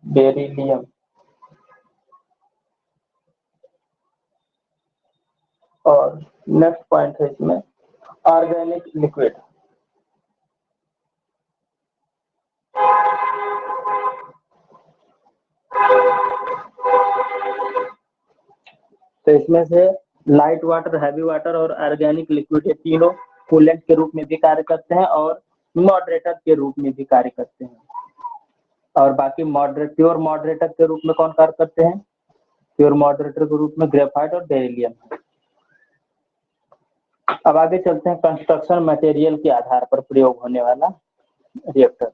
[SPEAKER 2] बेरिलियम, और नेक्स्ट पॉइंट है इसमें ऑर्गेनिक लिक्विड। तो इसमें से लाइट वाटर, हैवी वाटर और ऑर्गेनिक लिक्विड ये तीनों कूलेंट के रूप में भी कार्य करते हैं और मॉडरेटर के रूप में भी कार्य करते हैं। और बाकी प्योर मॉडरेटर के रूप में कौन कार्य करते हैं? प्योर मॉडरेटर के रूप में ग्रेफाइट और बेरिलियम। अब आगे चलते हैं कंस्ट्रक्शन मटेरियल के आधार पर प्रयोग होने वाला रिएक्टर।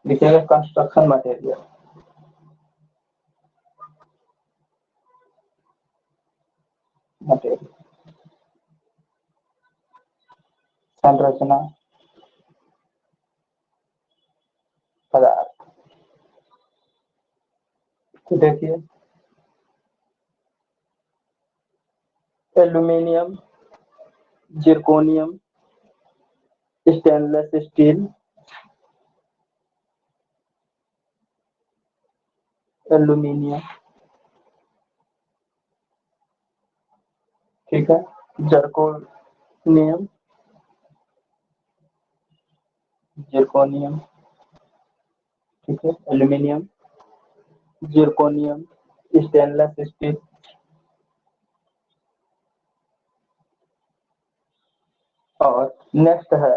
[SPEAKER 2] लिखिएगा कंस्ट्रक्शन मटेरियल। मटेरियल संरचना पदार्थ। तो देखिए aluminium, zirconium, stainless steel, aluminium, ठीक है, जर्कोनियम, जिरकोनियम, ठीक है, एल्यूमिनियम, जिरकोनियम, स्टेनलेस स्टील, और नेक्स्ट है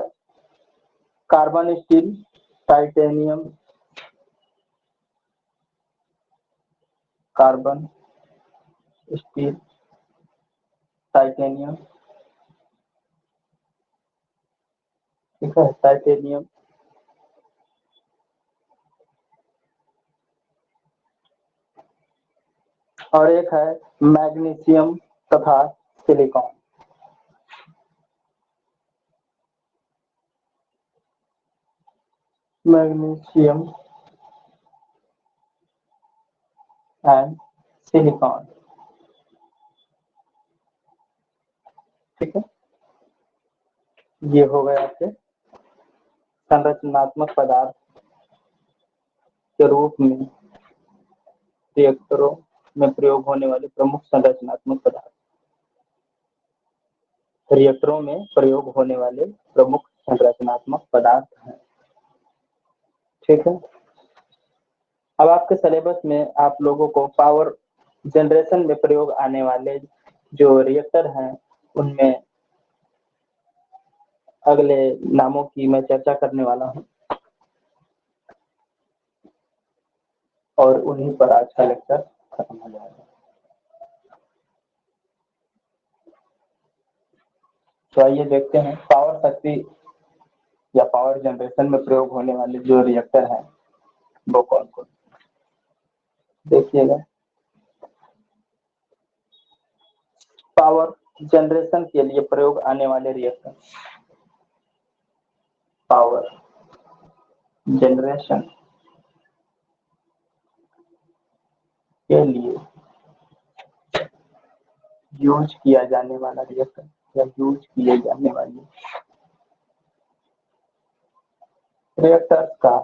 [SPEAKER 2] carbon steel, titanium, carbon steel, titanium, ठीक है, टाइटेनियम, और एक है मैग्नीशियम तथा सिलिकॉन। Magnesium and silicon. ठीक है, ये हो गए आपके संरचनात्मक पदार्थ के रूप में रिएक्टरों में प्रयोग होने वाले प्रमुख संरचनात्मक पदार्थ। रिएक्टरों में प्रयोग होने वाले प्रमुख संरचनात्मक पदार्थ हैं। ठीक है, अब आपके सिलेबस में आप लोगों को पावर जनरेशन में प्रयोग आने वाले जो रिएक्टर हैं उनमें अगले नामों की मैं चर्चा करने वाला हूं और उन्हीं पर आज का लेक्चर खत्म हो जाएगा। तो आइए देखते हैं पावर शक्ति या पावर जनरेशन में प्रयोग होने वाले जो रिएक्टर हैं वो कौन कौन। देखिएगा, पावर जनरेशन के लिए प्रयोग आने वाले रिएक्टर, पावर जनरेशन के लिए यूज किया जाने वाला रिएक्टर या यूज किए जाने वाले रिएक्टर का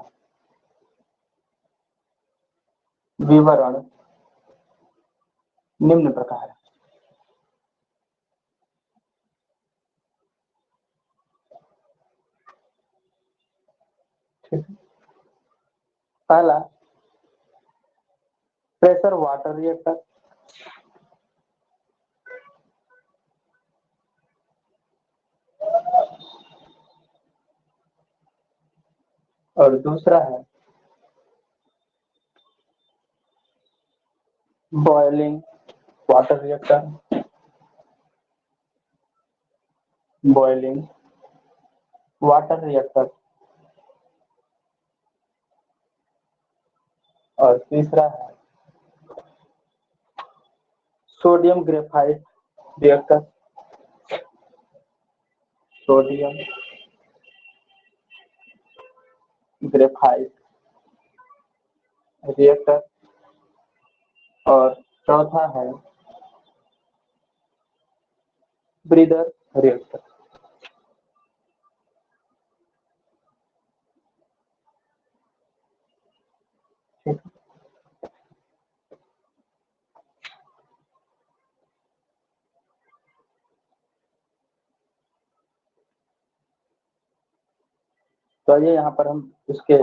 [SPEAKER 2] विवरण निम्न प्रकार है। ठीक है, पहला प्रेशर वाटर रिएक्टर, और दूसरा है boiling water reactor, boiling water reactor, और तीसरा है sodium graphite reactor, sodium graphite reactor, और चौथा है ब्रीदर रिएक्टर। ठीक, तो आइए यहाँ पर हम इसके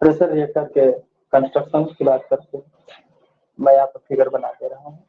[SPEAKER 2] प्रेशर रिएक्टर के कंस्ट्रक्शन की बात करते हैं। मैं यहाँ पर फिगर बना दे रहा हूँ।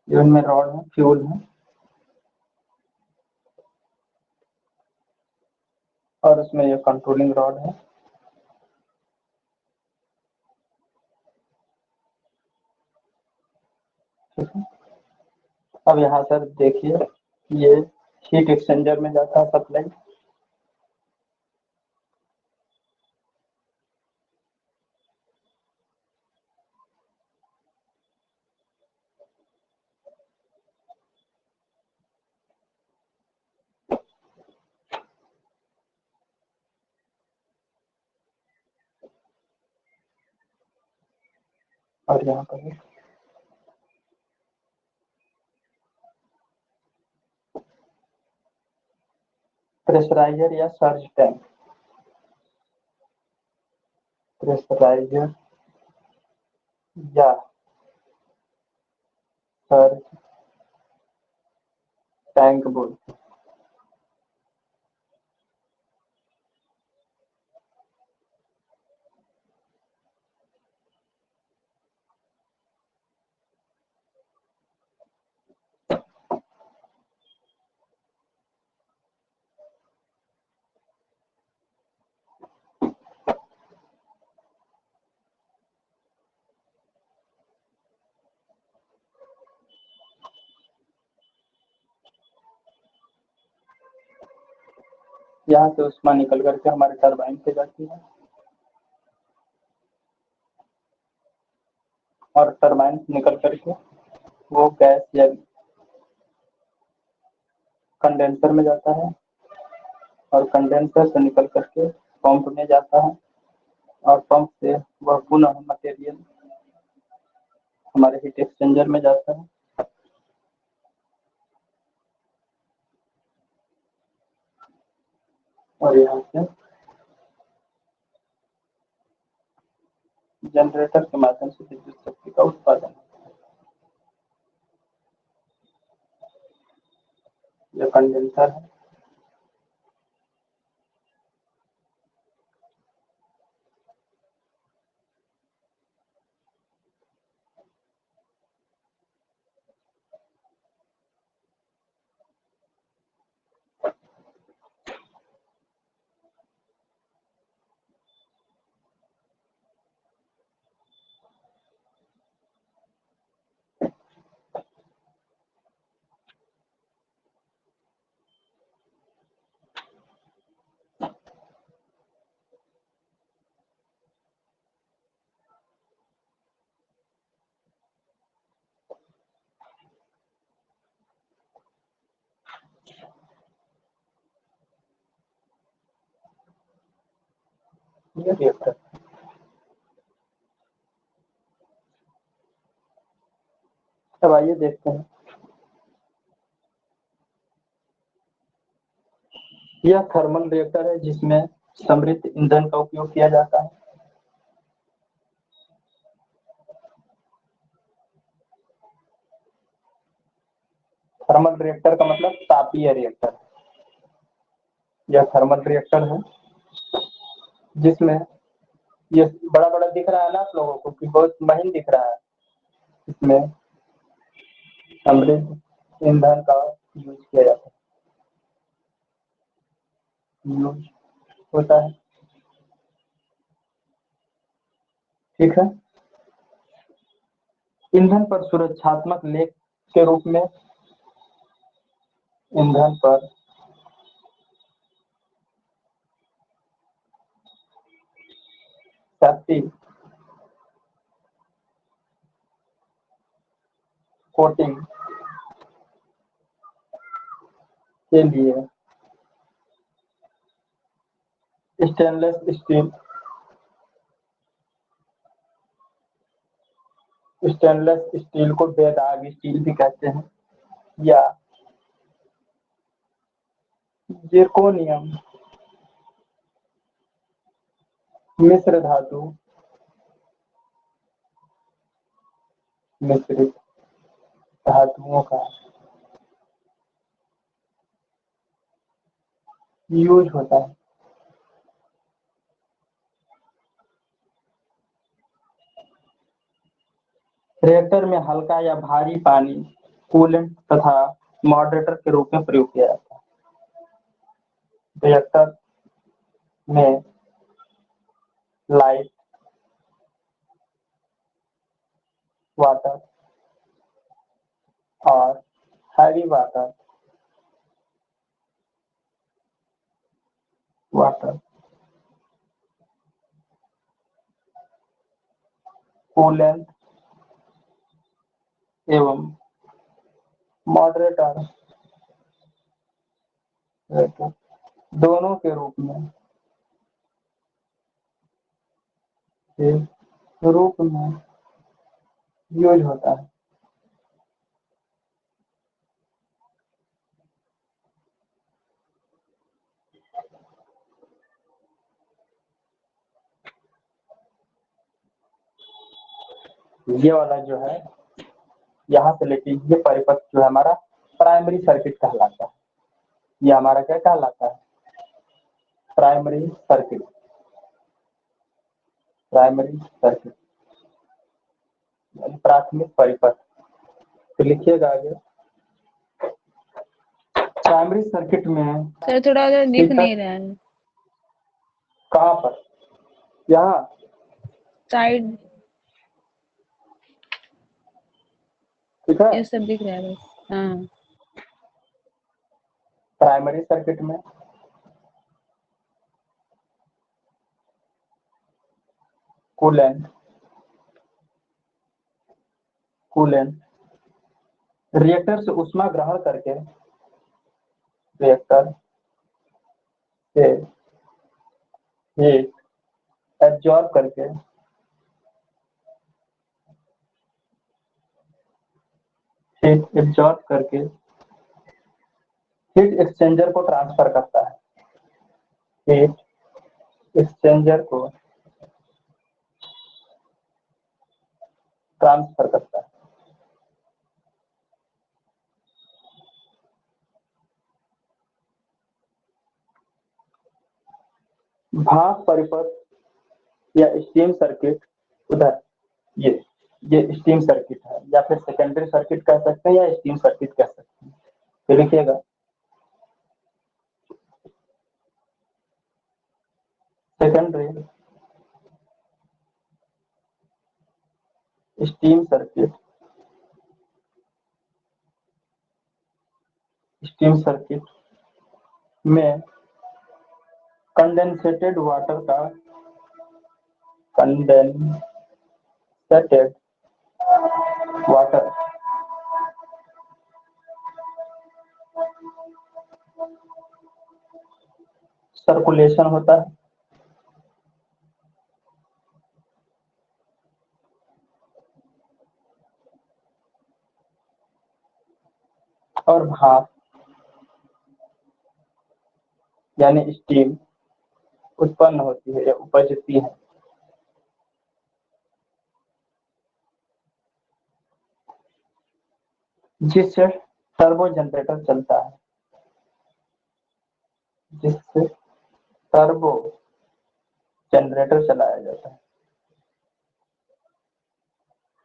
[SPEAKER 2] इनमें रॉड है, फ्यूल है, और उसमें ये कंट्रोलिंग रॉड है। ठीक है, अब यहाँ सर देखिए ये हीट एक्सचेंजर में जाता है सप्लाई, और यहाँ पर प्रेशराइजर या सर्ज टैंक, प्रेशराइजर या सर्ज टैंक बोलते हैं। यहाँ से ऊष्मा निकल करके हमारे टरबाइन पे जाती है और टरबाइन से निकल करके वो गैस या कंडेंसर में जाता है और कंडेंसर से निकल करके पंप में जाता है और पंप से वह पुनः मटेरियल हमारे हीट एक्सचेंजर में जाता है। और यहाँ से जनरेटर के माध्यम से विद्युत शक्ति का उत्पादन। यह कंडेंसर है। ये रिएक्टर। अब आइए देखते हैं। यह थर्मल रिएक्टर है जिसमें समृद्ध ईंधन का उपयोग किया जाता है। थर्मल रिएक्टर का मतलब तापीय रिएक्टर। यह थर्मल रिएक्टर है जिसमें ये बड़ा बड़ा दिख रहा है ना आप लोगों को कि बहुत महीन दिख रहा है। इसमें समृद्ध ईंधन का यूज किया जाता है, यूज होता है। ठीक है। ईंधन पर सुरक्षात्मक लेख के रूप में ईंधन पर सेफ्टी कोटिंग के लिए स्टेनलेस स्टील को बेदाग स्टील भी कहते हैं या जिरकोनियम मिश्र धातु मिश्रित धातुओं का यूज होता है। रिएक्टर में हल्का या भारी पानी कूलेंट तथा मॉडरेटर के रूप में प्रयोग किया जाता है। रिएक्टर में लाइट वाटर और हैवी वाटर कूलेंट एवं मॉडरेटर दोनों के रूप में यूज होता है। ये वाला जो है यहाँ से लेके ये परिपथ जो है हमारा प्राइमरी सर्किट कहलाता है। ये हमारा क्या कहलाता है? प्राइमरी सर्किट प्राथमिक परिपथ। तो लिखिएगा आगे प्राइमरी सर्किट में
[SPEAKER 4] सर थोड़ा दिख नहीं रहा है।
[SPEAKER 2] कहाँ पर? यहाँ
[SPEAKER 4] साइड
[SPEAKER 2] ठीक है।
[SPEAKER 4] ये सब दिख रहा है बस। हाँ
[SPEAKER 2] प्राइमरी सर्किट में कूलेंट रिएक्टर से ऊष्मा ग्रहण करके रिएक्टर से हीट एब्जॉर्ब करके हीट एक्सचेंजर को ट्रांसफर करता है। हीट एक्सचेंजर को ट्रांसफर करता है। भाप परिपथ या स्टीम सर्किट, उधर ये स्टीम सर्किट है, या फिर सेकेंडरी सर्किट कह सकते हैं या स्टीम सर्किट कह सकते हैं। तो लिखिएगा सेकेंडरी स्टीम सर्किट में कंडेंसेटेड वाटर सर्कुलेशन होता है। और भाप यानी स्टीम उत्पन्न होती है या उपजती है। जिससे टर्बो जनरेटर चलता है, जिससे टर्बो जनरेटर चलाया जाता है,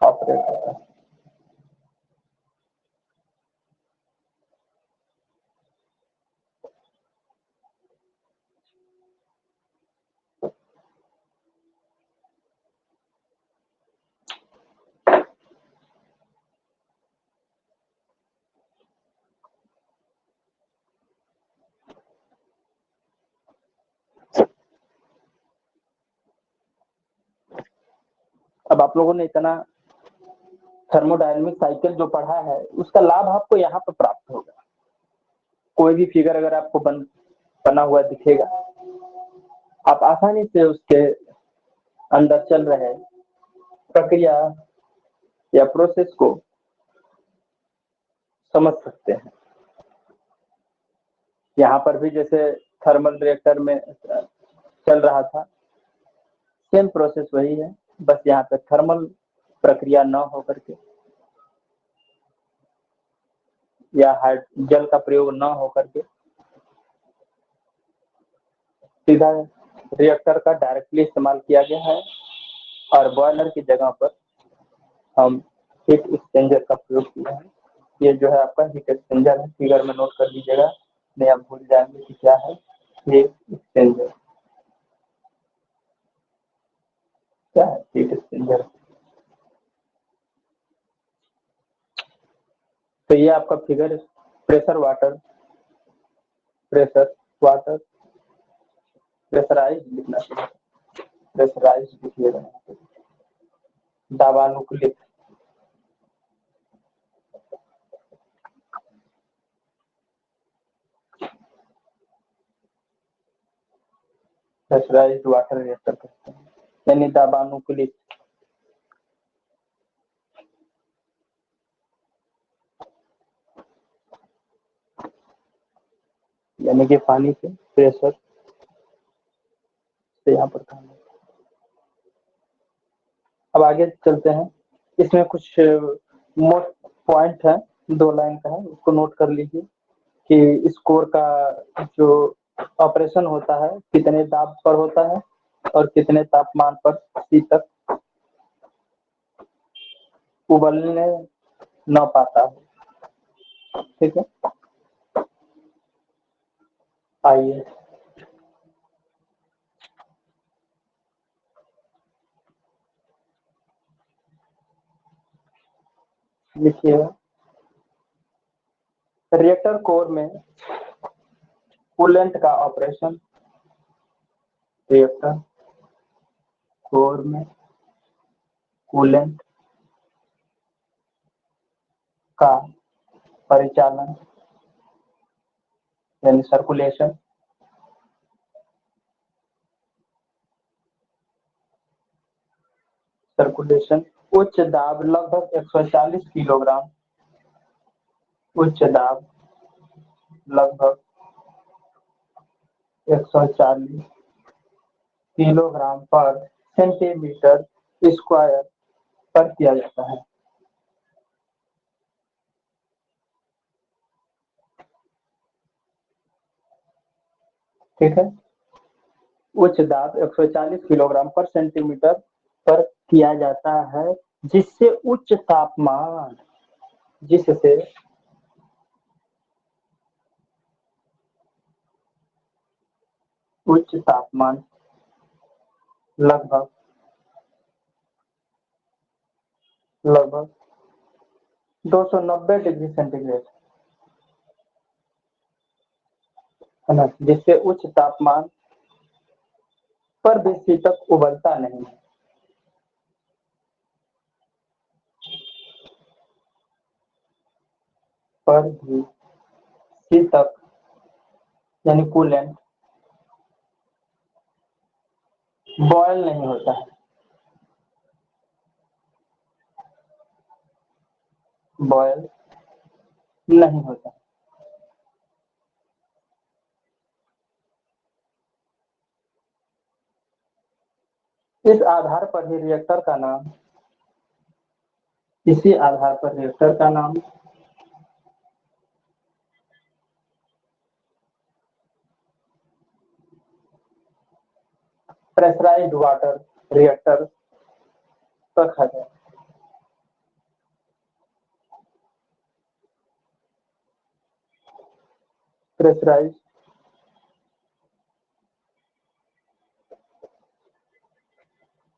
[SPEAKER 2] ऑपरेट होता है। अब आप लोगों ने इतना थर्मोडायनेमिक साइकिल जो पढ़ा है उसका लाभ आपको यहाँ पर प्राप्त होगा। कोई भी फिगर अगर आपको बना हुआ दिखेगा, आप आसानी से उसके अंदर चल रहे प्रक्रिया या प्रोसेस को समझ सकते हैं। यहाँ पर भी जैसे थर्मल रिएक्टर में चल रहा था, सेम प्रोसेस वही है, बस यहाँ पे थर्मल प्रक्रिया न होकर के या जल का प्रयोग न होकर के सीधा रिएक्टर का डायरेक्टली इस्तेमाल किया गया है और बॉयलर की जगह पर हम हीट एक्सचेंजर का प्रयोग किया है। ये जो है आपका हीट एक्सचेंजर है, फिगर में नोट कर लीजिएगा, नहीं आप भूल जाएंगे कि क्या है हीट एक्सचेंजर। क्या है हीट एक्सचेंजर? तो ये आपका फिगर प्रेशर वाटर प्रेशराइज लिखना चाहिए, प्रेशराइज लिखिएगा, दावानुकूलित प्रेशराइज्ड वाटर रिएक्टर कहते हैं, यानी दावानुकूलित। यानी कि पानी के प्रेशर से यहाँ पर काम है। अब आगे चलते हैं, इसमें कुछ मोस्ट पॉइंट है, 2 लाइन का है, उसको नोट कर लीजिए कि इस कोर का जो ऑपरेशन होता है कितने दाब पर होता है और कितने तापमान पर शीतक उबलने न पाता है। ठीक है, आइए लिखिएगा, रिएक्टर कोर में कूलेंट का ऑपरेशन, रिएक्टर कोर में कूलेंट का परिचालन यानी सर्कुलेशन उच्च दाब लगभग 140 किलोग्राम, उच्च दाब लगभग 140 किलोग्राम पर सेंटीमीटर स्क्वायर पर किया जाता है। ठीक है, उच्च दाब 140 किलोग्राम पर सेंटीमीटर पर किया जाता है, जिससे उच्च तापमान लगभग 290 डिग्री सेंटीग्रेड है ना, जिससे उच्च तापमान पर भी शीतक उबलता नहीं है। पर भी शीतक यानी कूलेंट बॉयल नहीं होता है, बॉयल नहीं होता। इसी आधार पर रिएक्टर का नाम प्रेशराइज्ड वाटर रिएक्टर रखा गया। प्रेशराइज्ड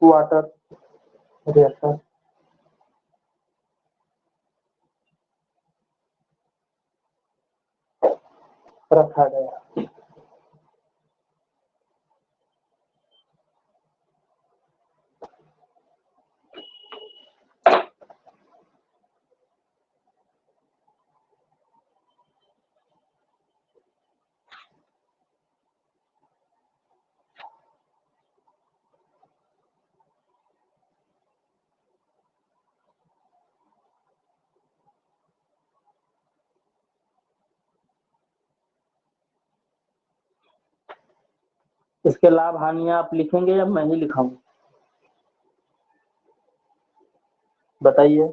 [SPEAKER 2] वाटर रिएक्टर रखा गया। इसके लाभ हानियां आप लिखेंगे या मैं ही लिखाऊं? बताइए।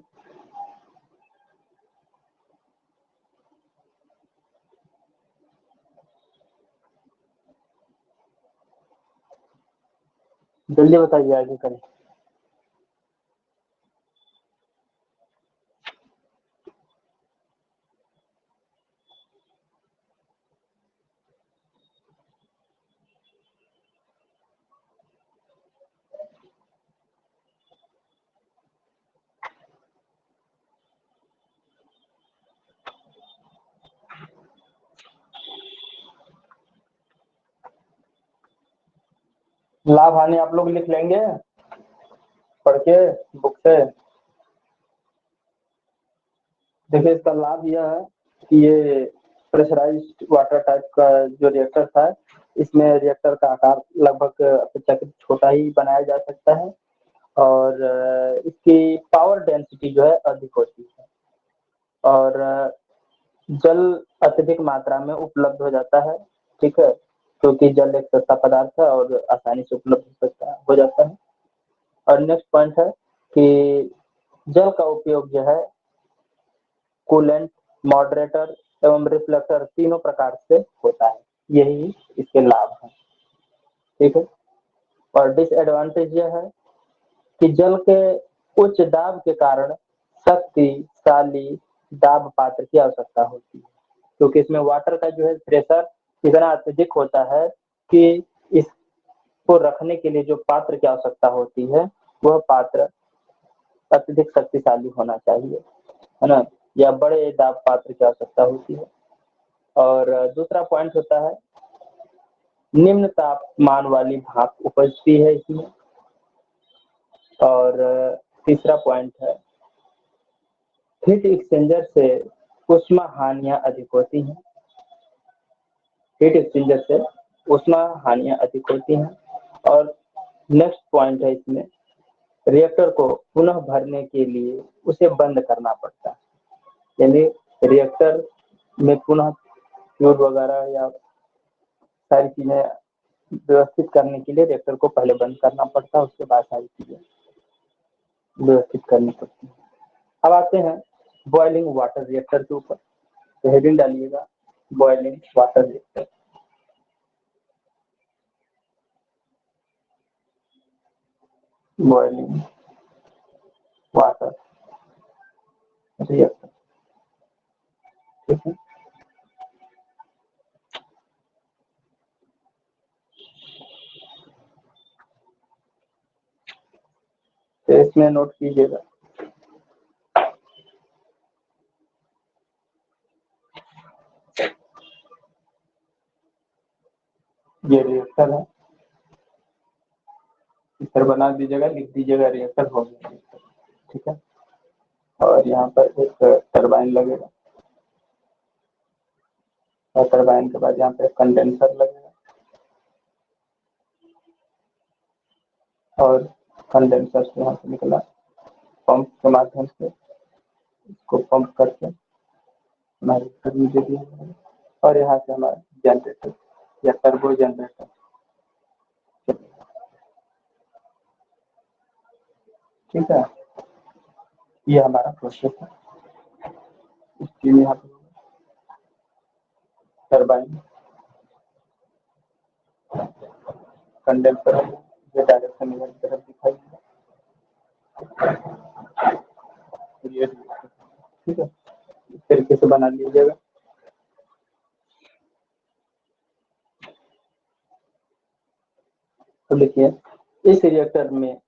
[SPEAKER 2] जल्दी बताइए, आगे करें। लाभ हानि आप लोग लिख लेंगे पढ़ के बुक से। देखिए, इसका लाभ यह है कि ये प्रेशराइज्ड वाटर टाइप का जो रिएक्टर था, इसमें रिएक्टर का आकार लगभग अपेक्षाकृत छोटा ही बनाया जा सकता है और इसकी पावर डेंसिटी जो है अधिक होती है और जल अत्यधिक मात्रा में उपलब्ध हो जाता है। ठीक है, क्योंकि जल एक सस्ता पदार्थ है और आसानी से उपलब्ध हो जाता है। और नेक्स्ट पॉइंट है कि जल का उपयोग जो है कूलेंट, मॉडरेटर एवं रिफ्लेक्टर तीनों प्रकार से होता है। यही इसके लाभ हैं। ठीक है, और डिसएडवांटेज यह है कि जल के उच्च दाब के कारण शक्तिशाली दाब पात्र की आवश्यकता होती है, क्योंकि इसमें वाटर का जो है प्रेशर इतना अत्यधिक होता है कि इसको रखने के लिए जो पात्र की आवश्यकता होती है वह पात्र अत्यधिक शक्तिशाली होना चाहिए, है ना, या बड़े दाब पात्र की आवश्यकता होती है। और दूसरा पॉइंट होता है निम्न तापमान वाली भाप उपजती है इसमें और तीसरा पॉइंट है हीट एक्सचेंजर से ऊष्मा हानियां अधिक होती हैं। हीट एक्सचेंजर से ऊष्मा हानियां अधिक होती हैं। और नेक्स्ट पॉइंट है इसमें रिएक्टर को पुनः भरने के लिए उसे बंद करना पड़ता है, यानी रिएक्टर में पुनः फ्यूल वगैरह या सारी चीजें व्यवस्थित करने के लिए रिएक्टर को पहले बंद करना पड़ता है, उसके बाद सारी चीजें व्यवस्थित करनी पड़ती है। अब आते हैं बॉइलिंग वाटर रिएक्टर के ऊपर, तो हेडिंग डालिएगा boiling water reactor. Boiling water reactor, ठीक है। तो इसमें नोट कीजिएगा ये रिएक्टर है, इस तरह बना दीजिएगा, लिख दीजिएगा रिएक्टर हो गया, ठीक है। और यहाँ पर एक टरबाइन लगेगा और टरबाइन के बाद यहाँ पे कंडेंसर लगेगा और कंडेंसर से यहाँ से निकला पंप के माध्यम से इसको पंप करके हमारे घर में दे दिया जाएगा और यहाँ से हमारा जनरेटर या टर्बो जनरेटर, ठीक है। ये हमारा प्रोसेस है। स्टीम यहाँ पे टरबाइन कंडेंसर ये डायरेक्शन इधर की तरफ दिखाई देगा, ये ठीक है। इस तरीके से बना लीजिएगा। तो देखिए इस रिएक्टर में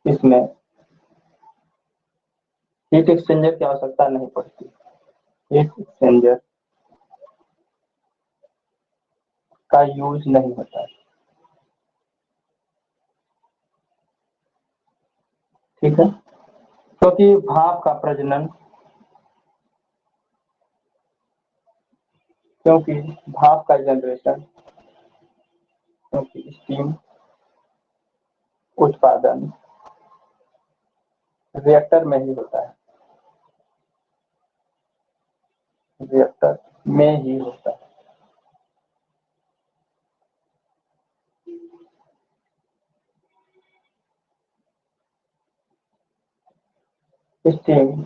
[SPEAKER 2] इसमें हीट एक्सचेंजर की आवश्यकता नहीं पड़ती। हीट एक्सचेंजर का यूज नहीं होता है, ठीक है। क्योंकि भाप का प्रजनन, क्योंकि भाप का जनरेशन, क्योंकि स्टीम उत्पादन रिएक्टर में ही होता है, रिएक्टर में ही होता है। स्टीम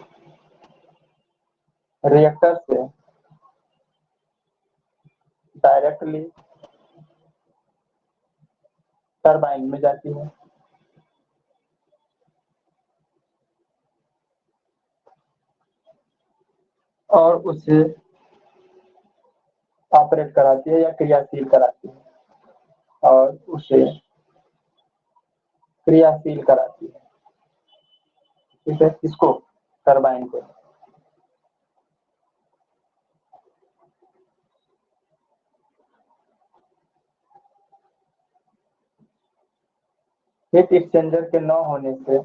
[SPEAKER 2] रिएक्टर से डायरेक्टली टरबाइन में जाती है और उसे ऑपरेट कराती है या क्रियाशील कराती है और उसे क्रियाशील कराती है, ठीक है। इसको टरबाइन को हीट एक्सचेंजर के न होने से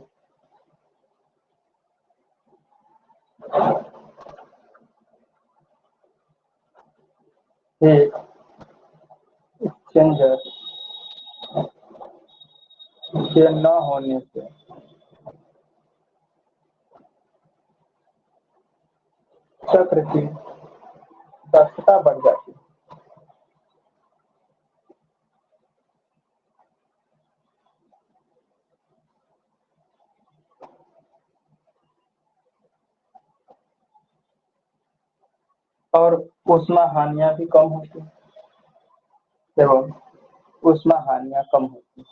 [SPEAKER 2] हीट एक्सचेंजर के न होने से चक्र की दक्षता बढ़ जाती है। और ऊष्मा हानियां भी कम होती है एवं ऊष्मा हानियां कम होती है।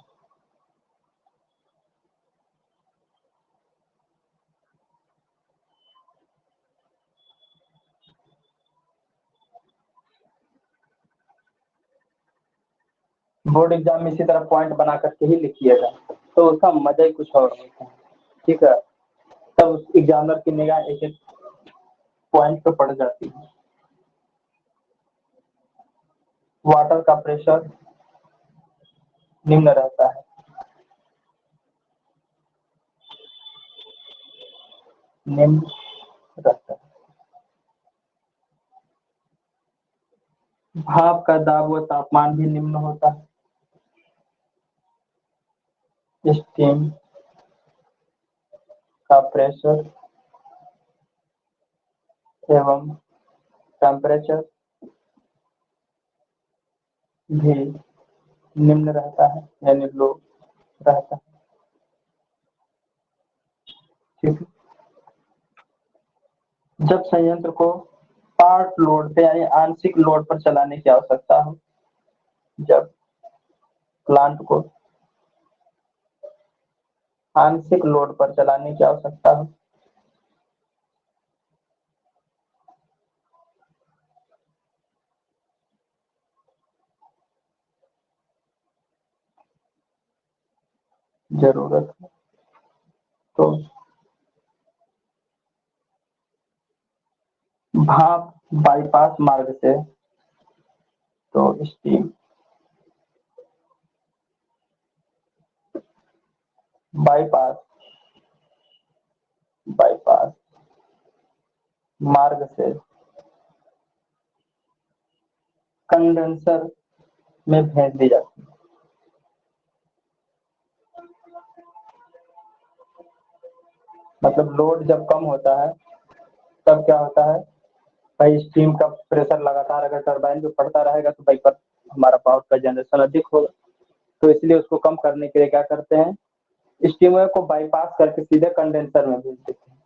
[SPEAKER 2] बोर्ड एग्जाम में इसी तरह पॉइंट बना करके ही लिखिएगा, तो उसका मजा ही कुछ और होता है, ठीक है। तब एग्जामिनर की निगाह एक एक पॉइंट पे पड़ जाती है। वाटर का प्रेशर निम्न रहता है। निम्न रहता है। भाप का दाब व तापमान भी निम्न होता है। स्टीम का प्रेशर एवं टेम्परेचर भी निम्न रहता है, यानी लो रहता है। ठीक है। जब संयंत्र को पार्ट लोड पे यानी आंशिक लोड पर चलाने की आवश्यकता हो, जब प्लांट को आंशिक लोड पर चलाने की आवश्यकता हो, जरूरत है तो भाप बाईपास मार्ग से, तो स्टीम बाईपास बाईपास मार्ग से कंडेंसर में भेज दी जाती है। मतलब लोड जब कम होता है तब क्या होता है भाई, स्टीम का प्रेशर लगातार अगर टरबाइन पे पड़ता रहेगा तो भाई पर हमारा पावर का जनरेशन अधिक होगा, तो इसलिए उसको कम करने के लिए क्या करते हैं, स्टीमर को बाईपास करके सीधे कंडेंसर में भेज देते हैं।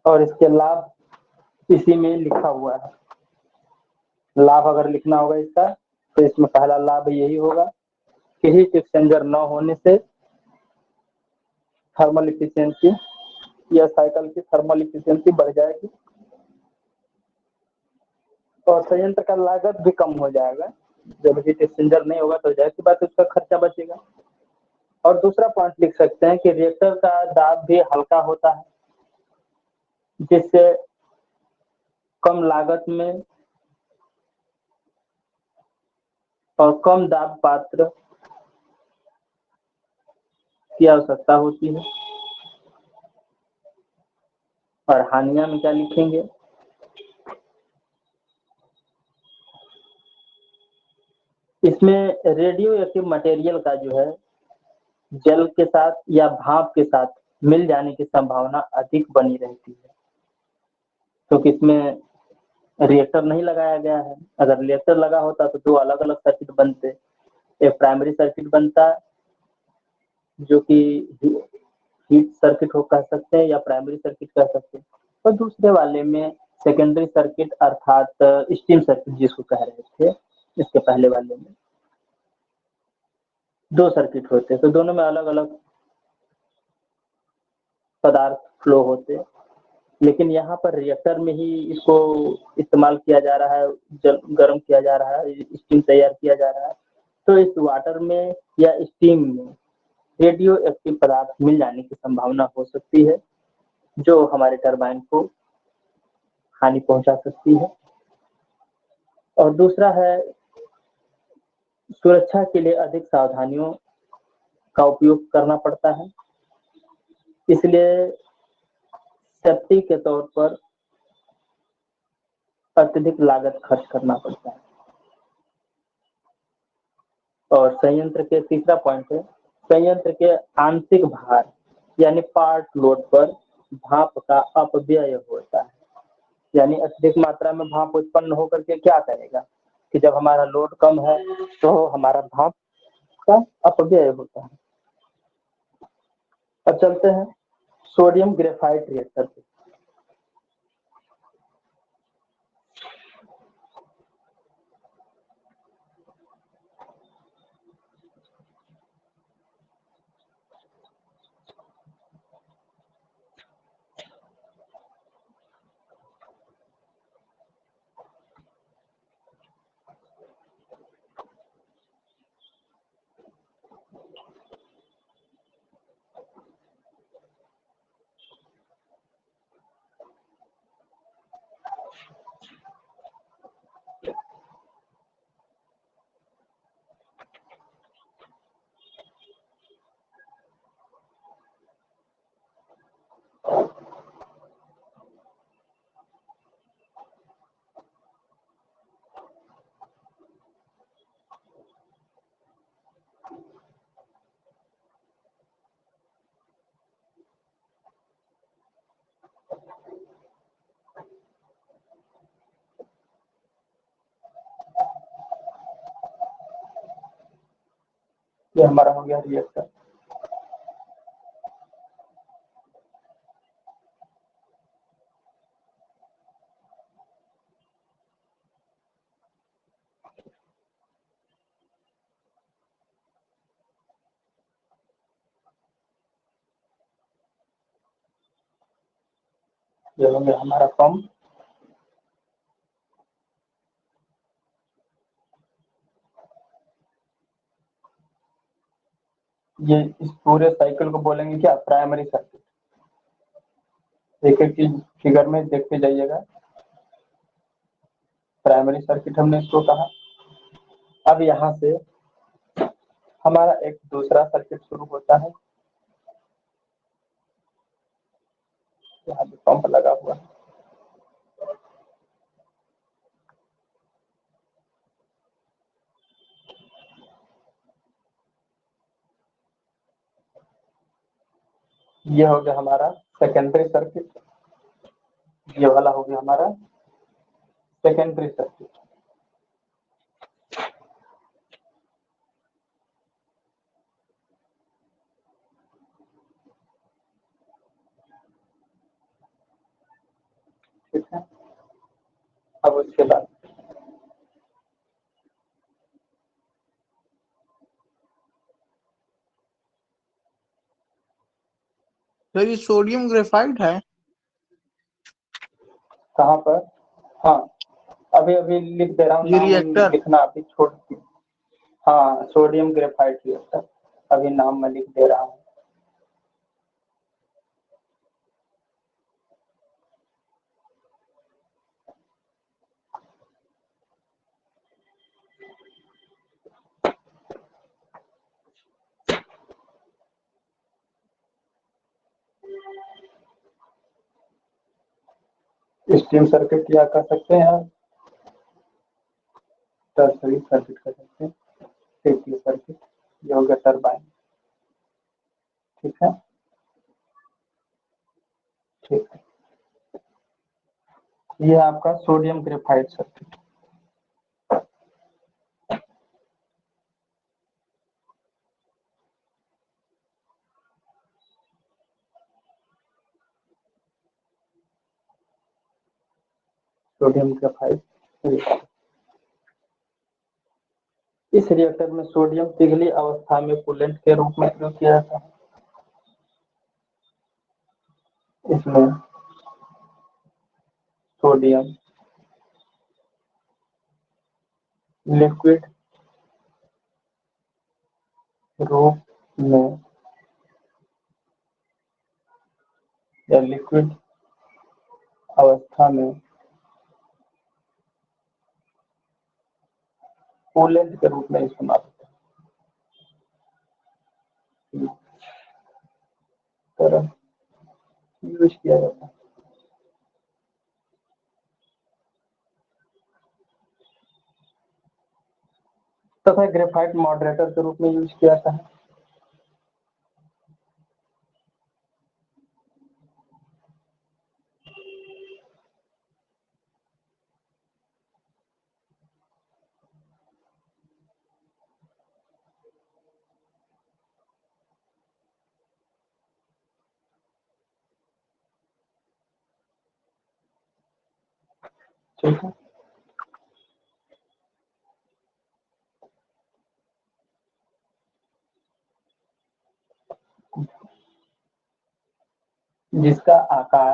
[SPEAKER 2] और इसके लाभ इसी में लिखा हुआ है। लाभ अगर लिखना होगा इसका तो इसमें पहला लाभ यही होगा कि हीट एक्सचेंजर न होने से थर्मल इफिशियंसी या साइकिल की थर्मल इफिशियंसी बढ़ जाएगी और संयंत्र का लागत भी कम हो जाएगा। जब हीट एक्सचेंजर नहीं होगा तो जाहिर सी बात उसका खर्चा बचेगा। और दूसरा पॉइंट लिख सकते हैं कि रिएक्टर का दाब भी हल्का होता है, जिससे कम लागत में और कम दाब पात्र की आवश्यकता होती है। और हानियां में क्या लिखेंगे, इसमें रेडियो एक्टिव मटेरियल का जो है जल के साथ या भाप के साथ मिल जाने की संभावना अधिक बनी रहती है, क्योंकि इसमें रिएक्टर नहीं लगाया गया है। अगर रिएक्टर लगा होता तो दो अलग अलग सर्किट बनते। एक प्राइमरी सर्किट बनता जो कि हीट सर्किट हो कह सकते हैं या प्राइमरी सर्किट कह सकते हैं, और दूसरे वाले में सेकेंडरी सर्किट अर्थात स्टीम सर्किट जिसको कह रहे थे। इसके पहले वाले में दो सर्किट होते, तो दोनों में अलग अलग पदार्थ फ्लो होते, लेकिन यहाँ पर रिएक्टर में ही इसको इस्तेमाल किया जा रहा है, जल गर्म किया जा रहा है, स्टीम तैयार किया जा रहा है। तो इस वाटर में या स्टीम में रेडियो एक्टिव पदार्थ मिल जाने की संभावना हो सकती है, जो हमारे टरबाइन को हानि पहुंचा सकती है। और दूसरा है सुरक्षा के लिए अधिक सावधानियों का उपयोग करना पड़ता है, इसलिए सेफ्टी के तौर पर अत्यधिक लागत खर्च करना पड़ता है। और संयंत्र के तीसरा पॉइंट है, संयंत्र के आंशिक भार यानी पार्ट लोड पर भाप का अपव्यय होता है। यानी अत्यधिक मात्रा में भाप उत्पन्न होकर के क्या करेगा कि जब हमारा लोड कम है तो हमारा भाप का अपव्यय होता है। अब चलते हैं सोडियम ग्रेफाइट रिएक्टर पे। ये हमारा हो गया रिएक्टर। ये हो गया हमारा पंप। ये इस पूरे साइकिल को बोलेंगे क्या, प्राइमरी सर्किट। एक एक चीज फिगर में देखते जाइएगा। प्राइमरी सर्किट हमने इसको कहा। अब यहाँ से हमारा एक दूसरा सर्किट शुरू होता है। यहाँ पे पंप लगा हुआ है। ये हो गया हमारा सेकेंडरी सर्किट। ये वाला हो गया हमारा सेकेंडरी सर्किट। ठीक है। अब उसके बाद
[SPEAKER 3] सर ये सोडियम ग्रेफाइट है।
[SPEAKER 2] कहाँ पर? हाँ, अभी अभी लिख दे रहा हूँ,
[SPEAKER 3] ये
[SPEAKER 2] नाम
[SPEAKER 3] रिएक्टर।
[SPEAKER 2] लिखना अभी छोड़। हाँ, सोडियम ग्रेफाइट रिएक्टर, अभी नाम मैं लिख दे रहा हूँ। स्टीम सर्किट या कर सकते हैं, टर्सरी सर्किट कर सकते हैं, तृतीय सर्किट। ये हो गया टरबाइन। ठीक है, ठीक है। ये है आपका sodium graphite circuit. Sodium graphite reactor. इस रिएक्टर में सोडियम पिघली अवस्था में कूलेंट के रूप में प्रयोग किया जाता है। इसमें सोडियम लिक्विड रूप में या लिक्विड अवस्था में कूलेंट के रूप में इस्तेमाल होता है, तरह यूज किया जाता है। तथा ग्रेफाइट मॉडरेटर के रूप में यूज किया जाता है। ठीक है, जिसका आकार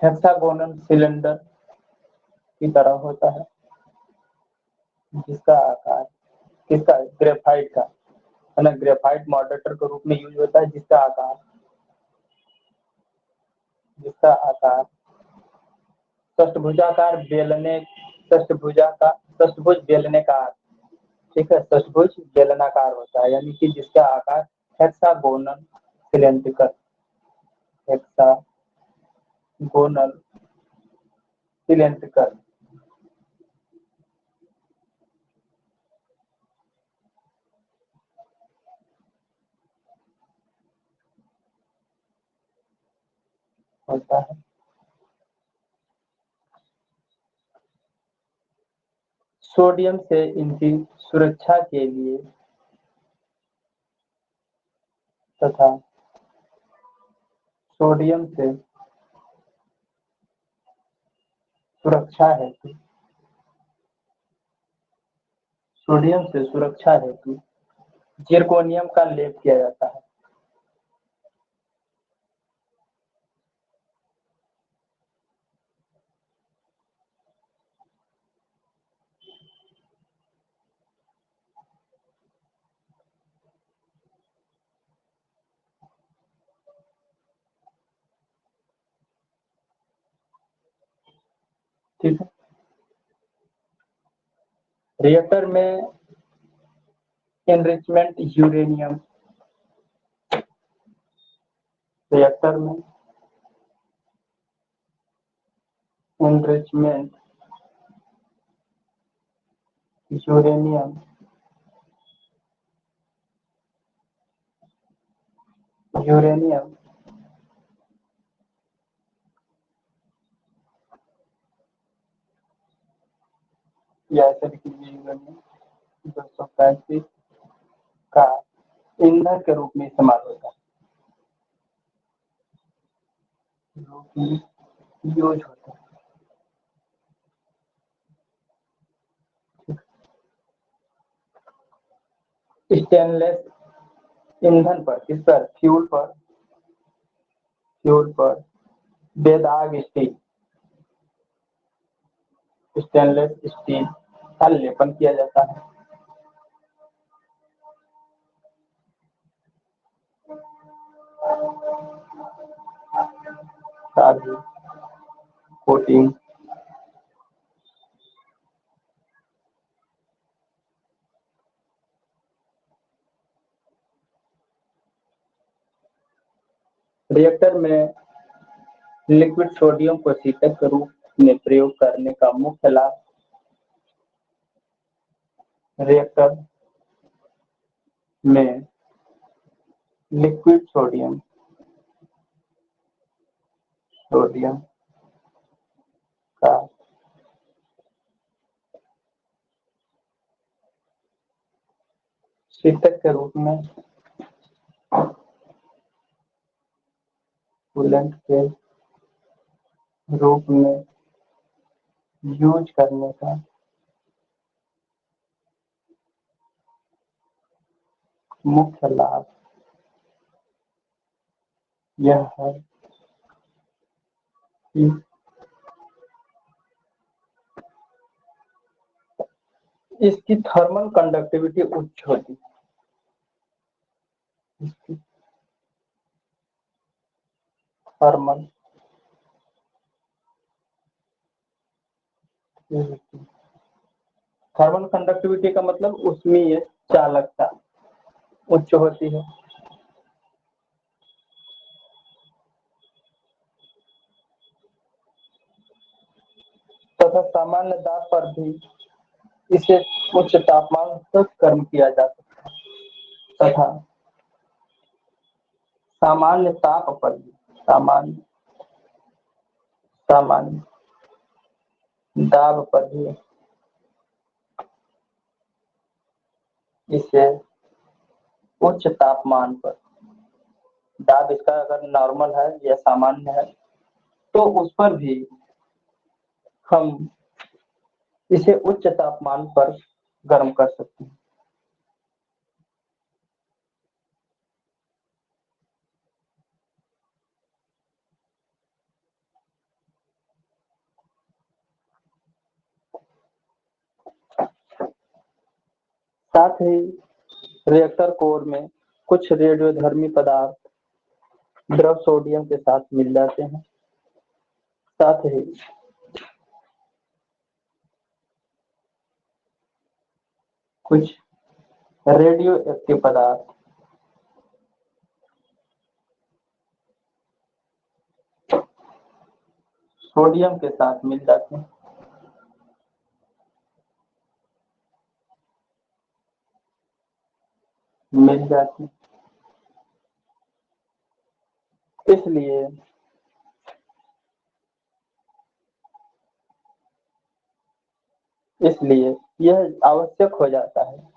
[SPEAKER 2] हेक्सागोनल सिलेंडर की तरह होता है। जिसका आकार किसका, ग्रेफाइट का है ना, ग्रेफाइट मॉडरेटर के रूप में यूज होता है। जिसका आकार षष्ठभुजाकार बेलने षष्ठभुज बेलनेकार, ठीक है, षष्ठभुज बेलनाकार होता है, यानी कि जिसका आकार हेक्सागोनल सिलेंड्रिकल हेक्सागोनल सिलेंड्रिकल होता है। सोडियम से इनकी सुरक्षा के लिए तथा सोडियम से सुरक्षा हेतु जिरकोनियम का लेप किया जाता है। ठीक है। रिएक्टर में एनरिचमेंट यूरेनियम, रिएक्टर में एनरिचमेंट यूरेनियम या यूरेनियम 235 का ईंधन के रूप में इस्तेमाल होता है, जो कि यूज होता है। स्टेनलेस ईंधन पर, किस पर, फ्यूल पर बेदाग स्टील, स्टेनलेस स्टील का लेपन किया जाता है। कोटिंग रिएक्टर में लिक्विड सोडियम को शीतक के रूप में प्रयोग करने का मुख्य लाभ रिएक्टर में लिक्विड सोडियम का शीतक के रूप में, कूलेंट के रूप में यूज करने का मुख्य लाभ यह है कि इसकी थर्मल कंडक्टिविटी उच्च होती है। इसकी थर्मल कंडक्टिविटी का मतलब ऊष्मीय चालकता उच्च होती है। तथा सामान्य दाब पर भी इसे उच्च तापमान तक गर्म किया जा सकता है तथा सामान्य ताप पर भी, सामान्य दाब पर भी इसे उच्च तापमान पर, दाब इसका अगर नॉर्मल है या सामान्य है तो उस पर भी हम इसे उच्च तापमान पर गर्म कर सकते हैं। साथ ही रिएक्टर कोर में कुछ रेडियोधर्मी पदार्थ द्रव सोडियम के साथ मिल जाते हैं। साथ ही कुछ रेडियो एक्टिव पदार्थ सोडियम के साथ मिल जाते हैं। इसलिए यह आवश्यक हो जाता है।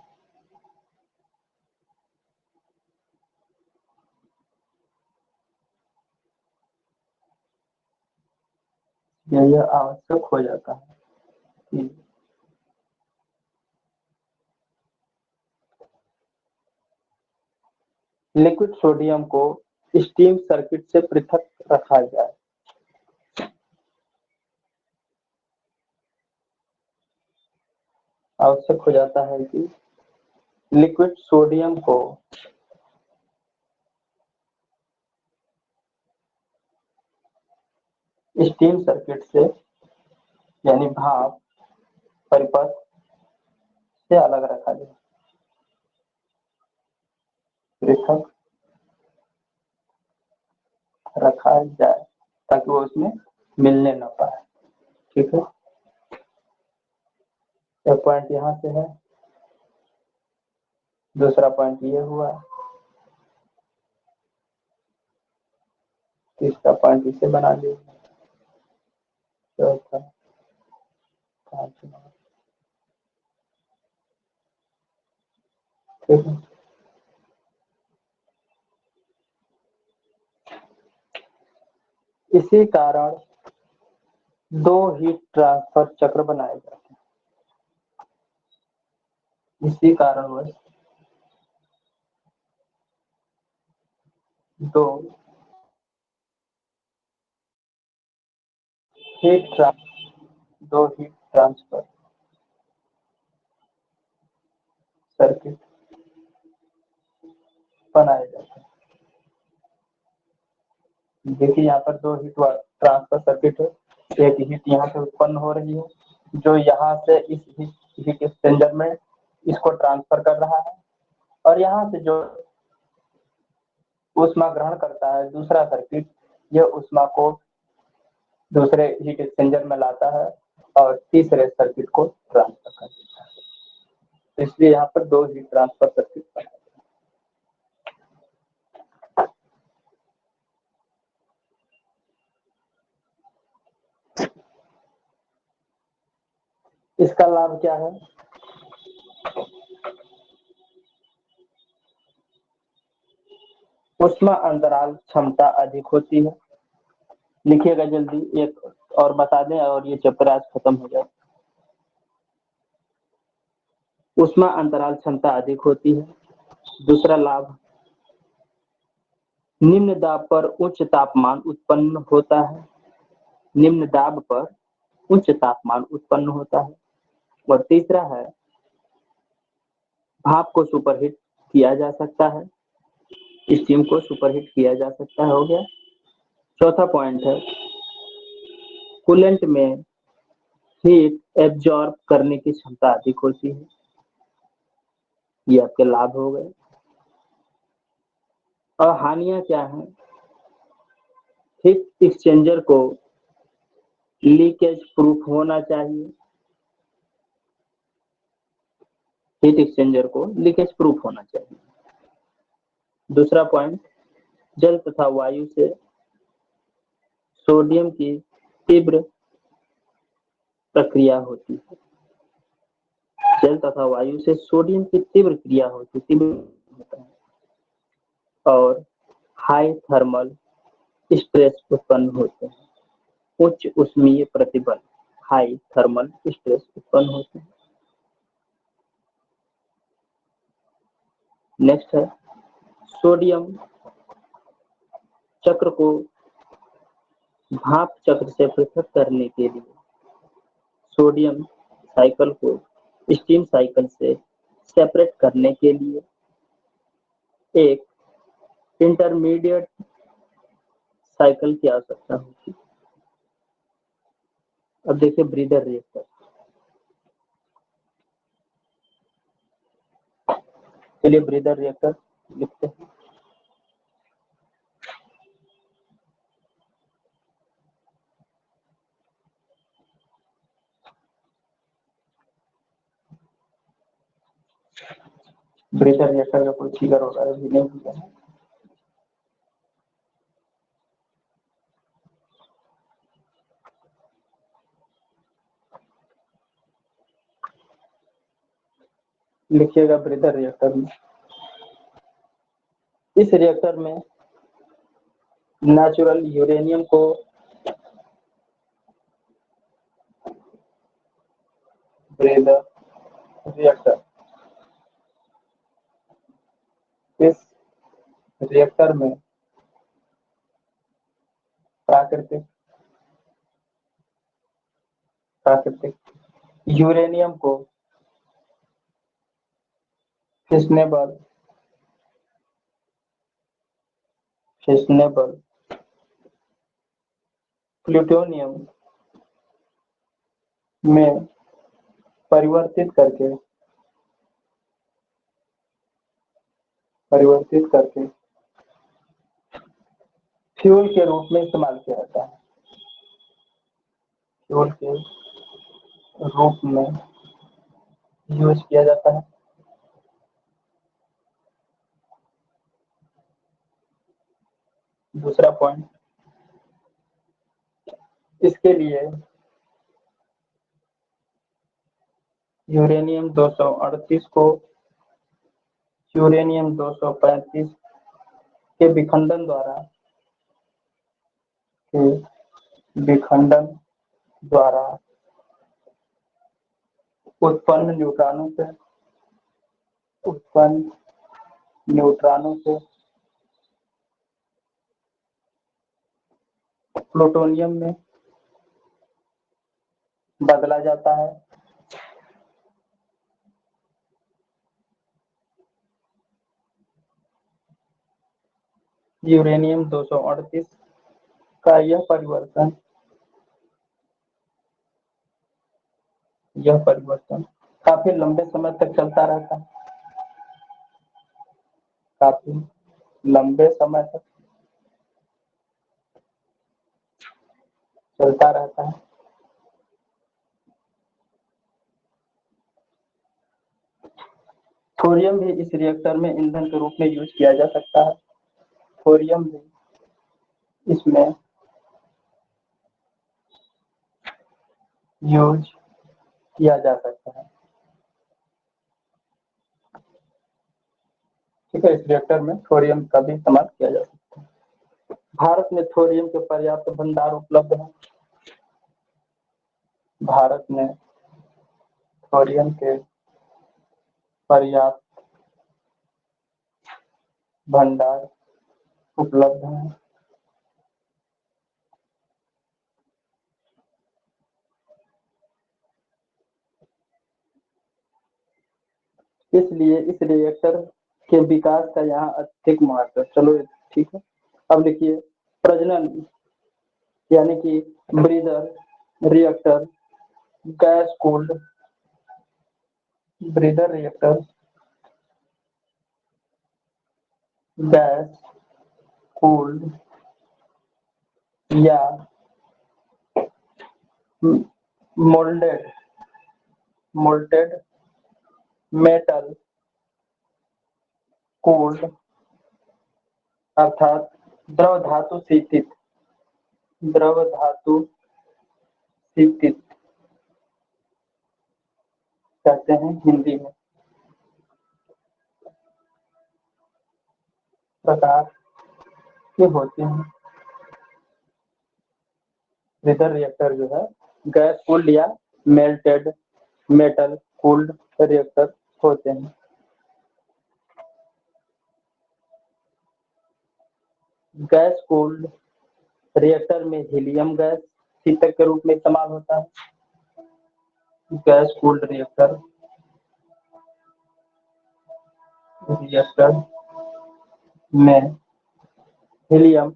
[SPEAKER 2] यह आवश्यक हो जाता है कि लिक्विड सोडियम को स्टीम सर्किट से पृथक रखा जाए। आवश्यक हो जाता है कि लिक्विड सोडियम को स्टीम सर्किट से यानी भाप परिपथ से अलग रखा जाए, पृथक रखा जाए ताकि वो उसमें मिलने न पाए। ठीक है, एक पॉइंट यहाँ से है, दूसरा पॉइंट ये हुआ, तीसरा पॉइंट इसे बना लीजिए, चौथा, पांचवा। ठीक है, इसी कारण दो हीट ट्रांसफर चक्र बनाए जाते हैं। इसी कारणवश दो हीट ट्रांसफर सर्किट बनाए जाते हैं। देखिए यहाँ पर दो हीट ट्रांसफर सर्किट है, एक हीट यहाँ से उत्पन्न हो रही है जो यहाँ से इस हीट एक्सचेंजर में इसको ट्रांसफर कर रहा है, और यहाँ से जो ऊष्मा ग्रहण करता है दूसरा सर्किट, यह ऊष्मा को दूसरे हीट एक्सचेंजर में लाता है और तीसरे सर्किट को ट्रांसफर कर देता है। तो इसलिए यहाँ पर दो हीट ट्रांसफर सर्किट बनाए। इसका लाभ क्या है? ऊष्मा अंतराल क्षमता अधिक होती है। लिखिएगा जल्दी, एक और बता दें और ये चैप्टर आज खत्म हो जाए। ऊष्मा अंतराल क्षमता अधिक होती है। दूसरा लाभ, निम्न दाब पर उच्च तापमान उत्पन्न होता है। निम्न दाब पर उच्च तापमान उत्पन्न होता है। और तीसरा है, भाप को सुपरहीट किया जा सकता है, स्टीम को सुपरहीट किया जा सकता है। हो गया। चौथा पॉइंट है, कूलेंट में हीट एब्जॉर्ब करने की क्षमता अधिक होती है। ये आपके लाभ हो गए। और हानियां क्या है? हीट एक्सचेंजर को लीकेज प्रूफ होना चाहिए। हीट एक्सचेंजर को लीकेज प्रूफ होना चाहिए। दूसरा पॉइंट, जल तथा वायु से सोडियम की तीव्र प्रक्रिया होती है। जल तथा वायु से सोडियम की तीव्र क्रिया होती है और हाई थर्मल स्ट्रेस उत्पन्न होते हैं। उच्च ऊष्मीय प्रतिबल, हाई थर्मल स्ट्रेस उत्पन्न होते हैं। नेक्स्ट है, सोडियम चक्र को भाप चक्र से पृथक करने के लिए सोडियम साइकिल को स्टीम साइकिल से सेपरेट करने के लिए एक इंटरमीडिएट साइकिल की आवश्यकता होती है। अब देखिए ब्रीडर रिएक्टर, चलिए ब्रीडर रिएक्टर लिखते हैं। ब्रीडर रिएक्टर का कोई फिगर वगैरह भी नहीं दिया है। लिखिएगा ब्रीदर रिएक्टर में। इस रिएक्टर में नेचुरल यूरेनियम को ब्रीदर रिएक्टर, इस रिएक्टर में प्राकृतिक यूरेनियम को फिशनेबल प्लूटोनियम में परिवर्तित करके फ्यूल के रूप में इस्तेमाल किया जाता है। फ्यूल के रूप में यूज किया जाता है। दूसरा पॉइंट, इसके लिए यूरेनियम 238 को यूरेनियम 235 के विखंडन द्वारा उत्पन्न न्यूट्रॉनों से प्लूटोनियम में बदला जाता है। यूरेनियम 238 का यह परिवर्तन काफी लंबे समय तक चलता रहता है। काफी लंबे समय तक चलता रहता है। थोरियम भी इस रिएक्टर में ईंधन के रूप में यूज किया जा सकता है। थोरियम भी इसमें यूज किया जा सकता है। ठीक है, इस रिएक्टर में थोरियम का भी इस्तेमाल किया जा सकता है। भारत में थोरियम के पर्याप्त भंडार उपलब्ध है। भारत में थोरियम के पर्याप्त भंडार उपलब्ध है। इसलिए इस रिएक्टर के विकास का यहाँ अधिक महत्व है। चलो ठीक है, अब लिखिए प्रजनन यानी कि breather reactor gas cooled breather reactor gas cooled या मोल्टेड मेटल कूल्ड अर्थात द्रव धातु शीतित कहते हैं हिंदी में। प्रकार के होते हैं ब्रीदर रिएक्टर जो है गैस कूल्ड या मेल्टेड मेटल कूल्ड रिएक्टर होते हैं। गैस कूल्ड रिएक्टर में हीलियम गैस शीतक के रूप में इस्तेमाल होता है। गैस कूल्ड रिएक्टर में हीलियम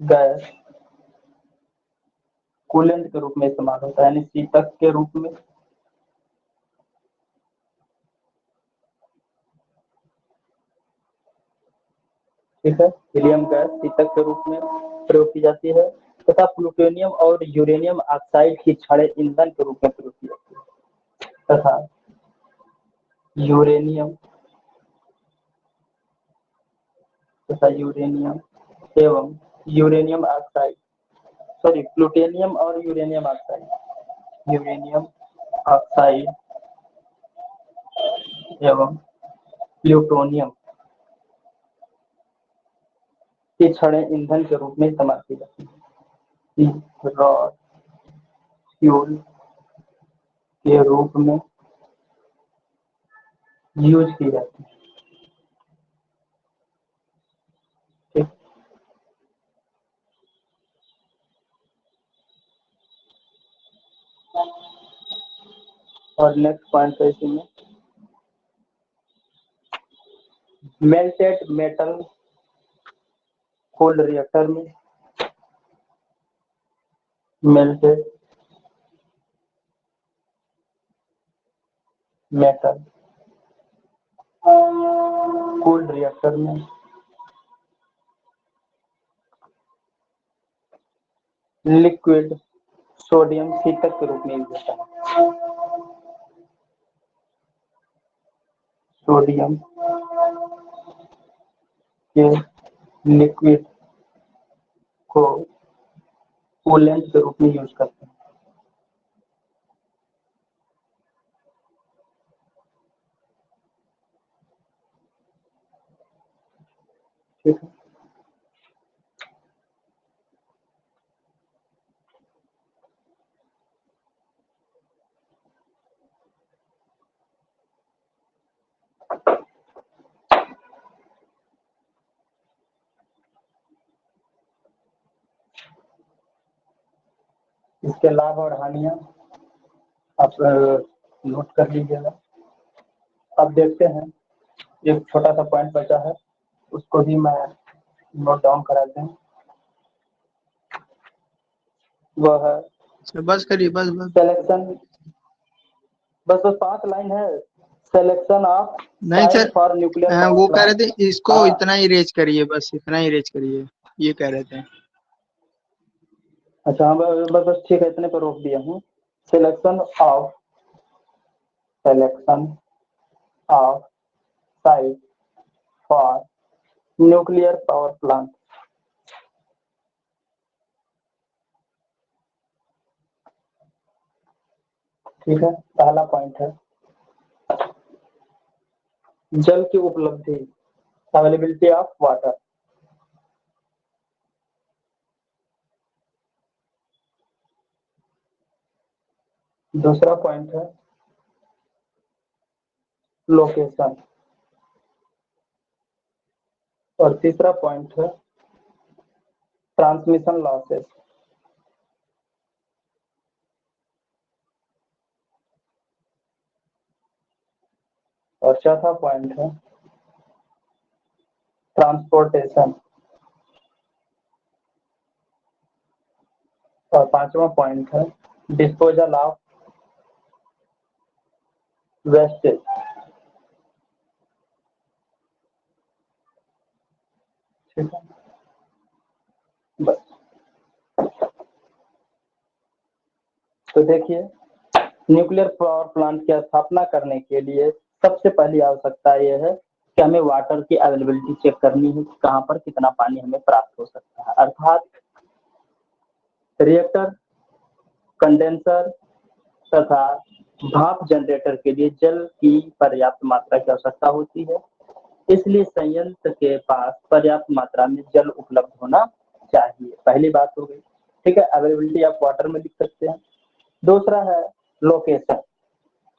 [SPEAKER 2] गैस कूलेंट के रूप में इस्तेमाल होता है, यानी शीतक के रूप में। ठीक है, हीलियम गैस शीतक के रूप में प्रयोग की जाती है तथा प्लूटोनियम और यूरेनियम ऑक्साइड की छड़ें ईंधन के रूप में प्रयोग की जाती है तथा यूरेनियम तथा यूरेनियम एवं यूरेनियम ऑक्साइड, सॉरी प्लूटोनियम और यूरेनियम ऑक्साइड एवं प्लूटोनियम की छड़ें ईंधन के रूप में इस्तेमाल की जाती है, रॉ फ्यूल के रूप में यूज की जाती है। ठीक, और नेक्स्ट पॉइंट है इसी में मेल्टेड मेटल कोल्ड रिएक्टर में मेल्टेड मेटल कोल्ड रिएक्टर में लिक्विड सोडियम शीतक के रूप में यूज होता है। सोडियम के लिक्विड को कूलेंट के रूप में यूज करते हैं। ठीक है, इसके लाभ और हानियां आप नोट कर लीजिएगा। अब देखते हैं, एक छोटा सा पॉइंट बचा है, उसको भी मैं नोट डाउन करा दें। वह है
[SPEAKER 3] बस करिए, बस बस
[SPEAKER 2] सिलेक्शन, बस 5 लाइन है। सिलेक्शन ऑफ
[SPEAKER 3] नहीं
[SPEAKER 2] साइट
[SPEAKER 3] सर,
[SPEAKER 2] फॉर न्यूक्लियर
[SPEAKER 3] वो कह
[SPEAKER 2] पावर
[SPEAKER 3] रहे थे इसको
[SPEAKER 2] प्लांट।
[SPEAKER 3] इतना ही रेज करिए, बस इतना ही रेज करिए, ये कह रहे थे।
[SPEAKER 2] अच्छा हाँ, बस ठीक है, इतने पर रोक दिया हूँ। Selection of site for nuclear power plant. ठीक है, पहला पॉइंट है जल की उपलब्धि, अवेलेबिलिटी ऑफ वाटर। दूसरा पॉइंट है लोकेशन, और तीसरा पॉइंट है ट्रांसमिशन लॉसेस। और चौथा पॉइंट है ट्रांसपोर्टेशन। और पांचवा पॉइंट है डिस्पोजल ऑफ वेस्टेज। ठीक है, बस। तो देखिए, न्यूक्लियर पावर प्लांट की स्थापना करने के लिए सबसे पहली आवश्यकता यह है कि हमें वाटर की अवेलेबिलिटी चेक करनी है कि कहाँ पर कितना पानी हमें प्राप्त हो सकता है, अर्थात रिएक्टर, कंडेंसर तथा भाप जनरेटर के लिए जल की पर्याप्त मात्रा की आवश्यकता होती है। इसलिए संयंत्र के पास पर्याप्त मात्रा में जल उपलब्ध होना चाहिए, पहली बात हो गई। ठीक है, अवेलेबिलिटी आप वाटर में लिख सकते हैं। दूसरा है लोकेशन।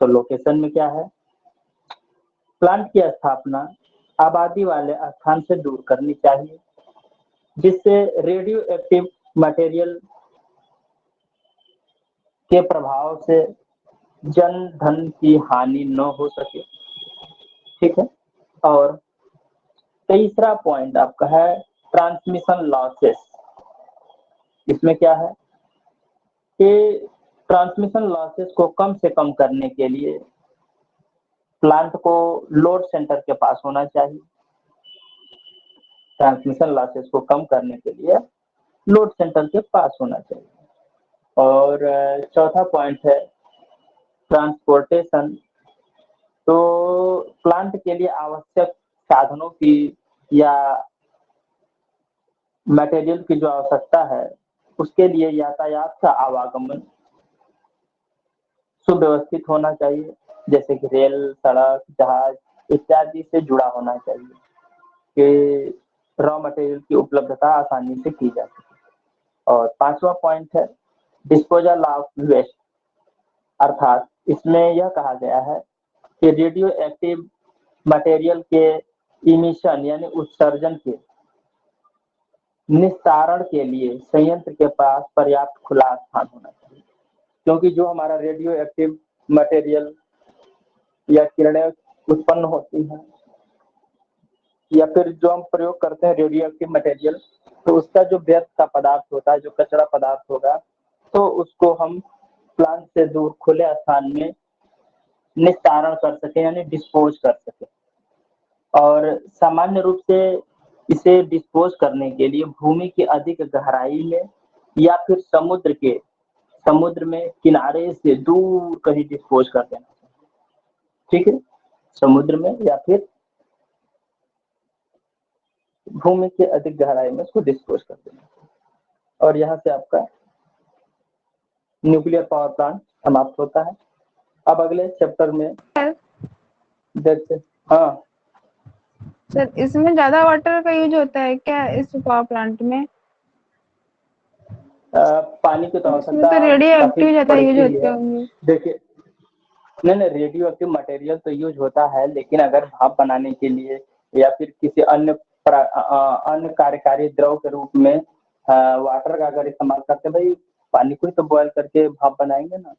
[SPEAKER 2] तो लोकेशन में क्या है, प्लांट की स्थापना आबादी वाले स्थान से दूर करनी चाहिए, जिससे रेडियो एक्टिव मटेरियल के प्रभाव से जन धन की हानि न हो सके। ठीक है, और तीसरा पॉइंट आपका है ट्रांसमिशन लॉसेस। इसमें क्या है कि ट्रांसमिशन लॉसेस को कम से कम करने के लिए प्लांट को लोड सेंटर के पास होना चाहिए। ट्रांसमिशन लॉसेस को कम करने के लिए लोड सेंटर के पास होना चाहिए। और चौथा पॉइंट है ट्रांसपोर्टेशन। तो प्लांट के लिए आवश्यक साधनों की या मटेरियल की जो आवश्यकता है उसके लिए यातायात का आवागमन सुव्यवस्थित होना चाहिए, जैसे कि रेल, सड़क, जहाज इत्यादि से जुड़ा होना चाहिए कि रॉ मटेरियल की उपलब्धता आसानी से की जा सके। और 5वां पॉइंट है डिस्पोजल ऑफ वेस्ट, अर्थात इसमें यह कहा गया है कि रेडियो एक्टिव मटेरियल के इमिशन यानी उत्सर्जन के निस्तारण के लिए संयंत्र के पास पर्याप्त खुला स्थान होना चाहिए, क्योंकि जो हमारा रेडियो एक्टिव मटेरियल या किरणें उत्पन्न होती हैं या फिर जो हम प्रयोग करते हैं रेडियो एक्टिव मटेरियल, तो उसका जो व्यर्थ का पदार्थ होता है, जो कचरा पदार्थ होगा, तो उसको हम प्लांट से दूर खुले स्थान में निस्तारण कर सके यानी डिस्पोज कर सके। और सामान्य रूप से इसे डिस्पोज करने के लिए भूमि की अधिक गहराई में या फिर समुद्र में किनारे से दूर कहीं डिस्पोज कर देना, ठीक है, समुद्र में या फिर भूमि के अधिक गहराई में उसको डिस्पोज कर देना। और यहाँ से आपका न्यूक्लियर पावर प्लांट समाप्त होता है। अब अगले चैप्टर में देखते, हाँ
[SPEAKER 4] सर इसमें ज्यादा वाटर का यूज होता है क्या इस पावर प्लांट में?
[SPEAKER 2] पानी की तो
[SPEAKER 4] इसमें तो
[SPEAKER 2] आवश्यकता
[SPEAKER 4] रेडियो
[SPEAKER 2] काफी
[SPEAKER 4] एक्टिव ज्यादा यूज
[SPEAKER 2] पड़ती
[SPEAKER 4] होते
[SPEAKER 2] है।
[SPEAKER 4] होंगे।
[SPEAKER 2] देखिए, नहीं रेडियो एक्टिव मटेरियल तो यूज होता है, लेकिन अगर भाप बनाने के लिए या फिर किसी अन्य कार्यकारी द्रव के रूप में वाटर का अगर इस्तेमाल करते हैं, भाई पानी को ही तो बॉयल करके भाप बनाएंगे ना,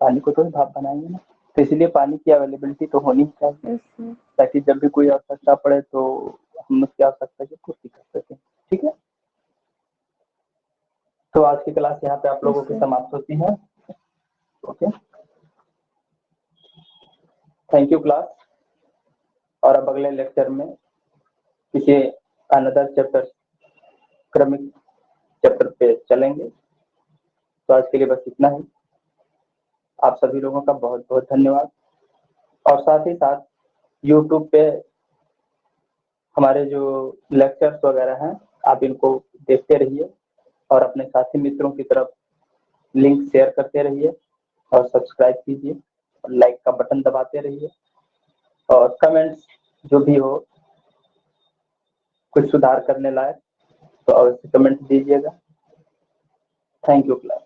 [SPEAKER 2] पानी को तो ही भाप बनाएंगे ना, तो इसलिए पानी की अवेलेबिलिटी तो होनी चाहिए ताकि जब भी कोई आवश्यकता पड़े तो हम उसकी आवश्यकता की पूर्ति कर सकें। ठीक है, तो आज की क्लास यहाँ पे आप लोगों की समाप्त होती है। Okay, thank you class. और अब अगले लेक्चर में किसी अनदर चैप्टर, क्रमिक चैप्टर पे चलेंगे। तो आज के लिए बस इतना ही। आप सभी लोगों का बहुत बहुत धन्यवाद। और साथ ही साथ YouTube पे हमारे जो लेक्चर्स वगैरह हैं, आप इनको देखते रहिए और अपने साथी मित्रों की तरफ लिंक शेयर करते रहिए और सब्सक्राइब कीजिए और लाइक का बटन दबाते रहिए और कमेंट्स जो भी हो कुछ सुधार करने लायक तो अवश्य कमेंट दीजिएगा। Thank you class.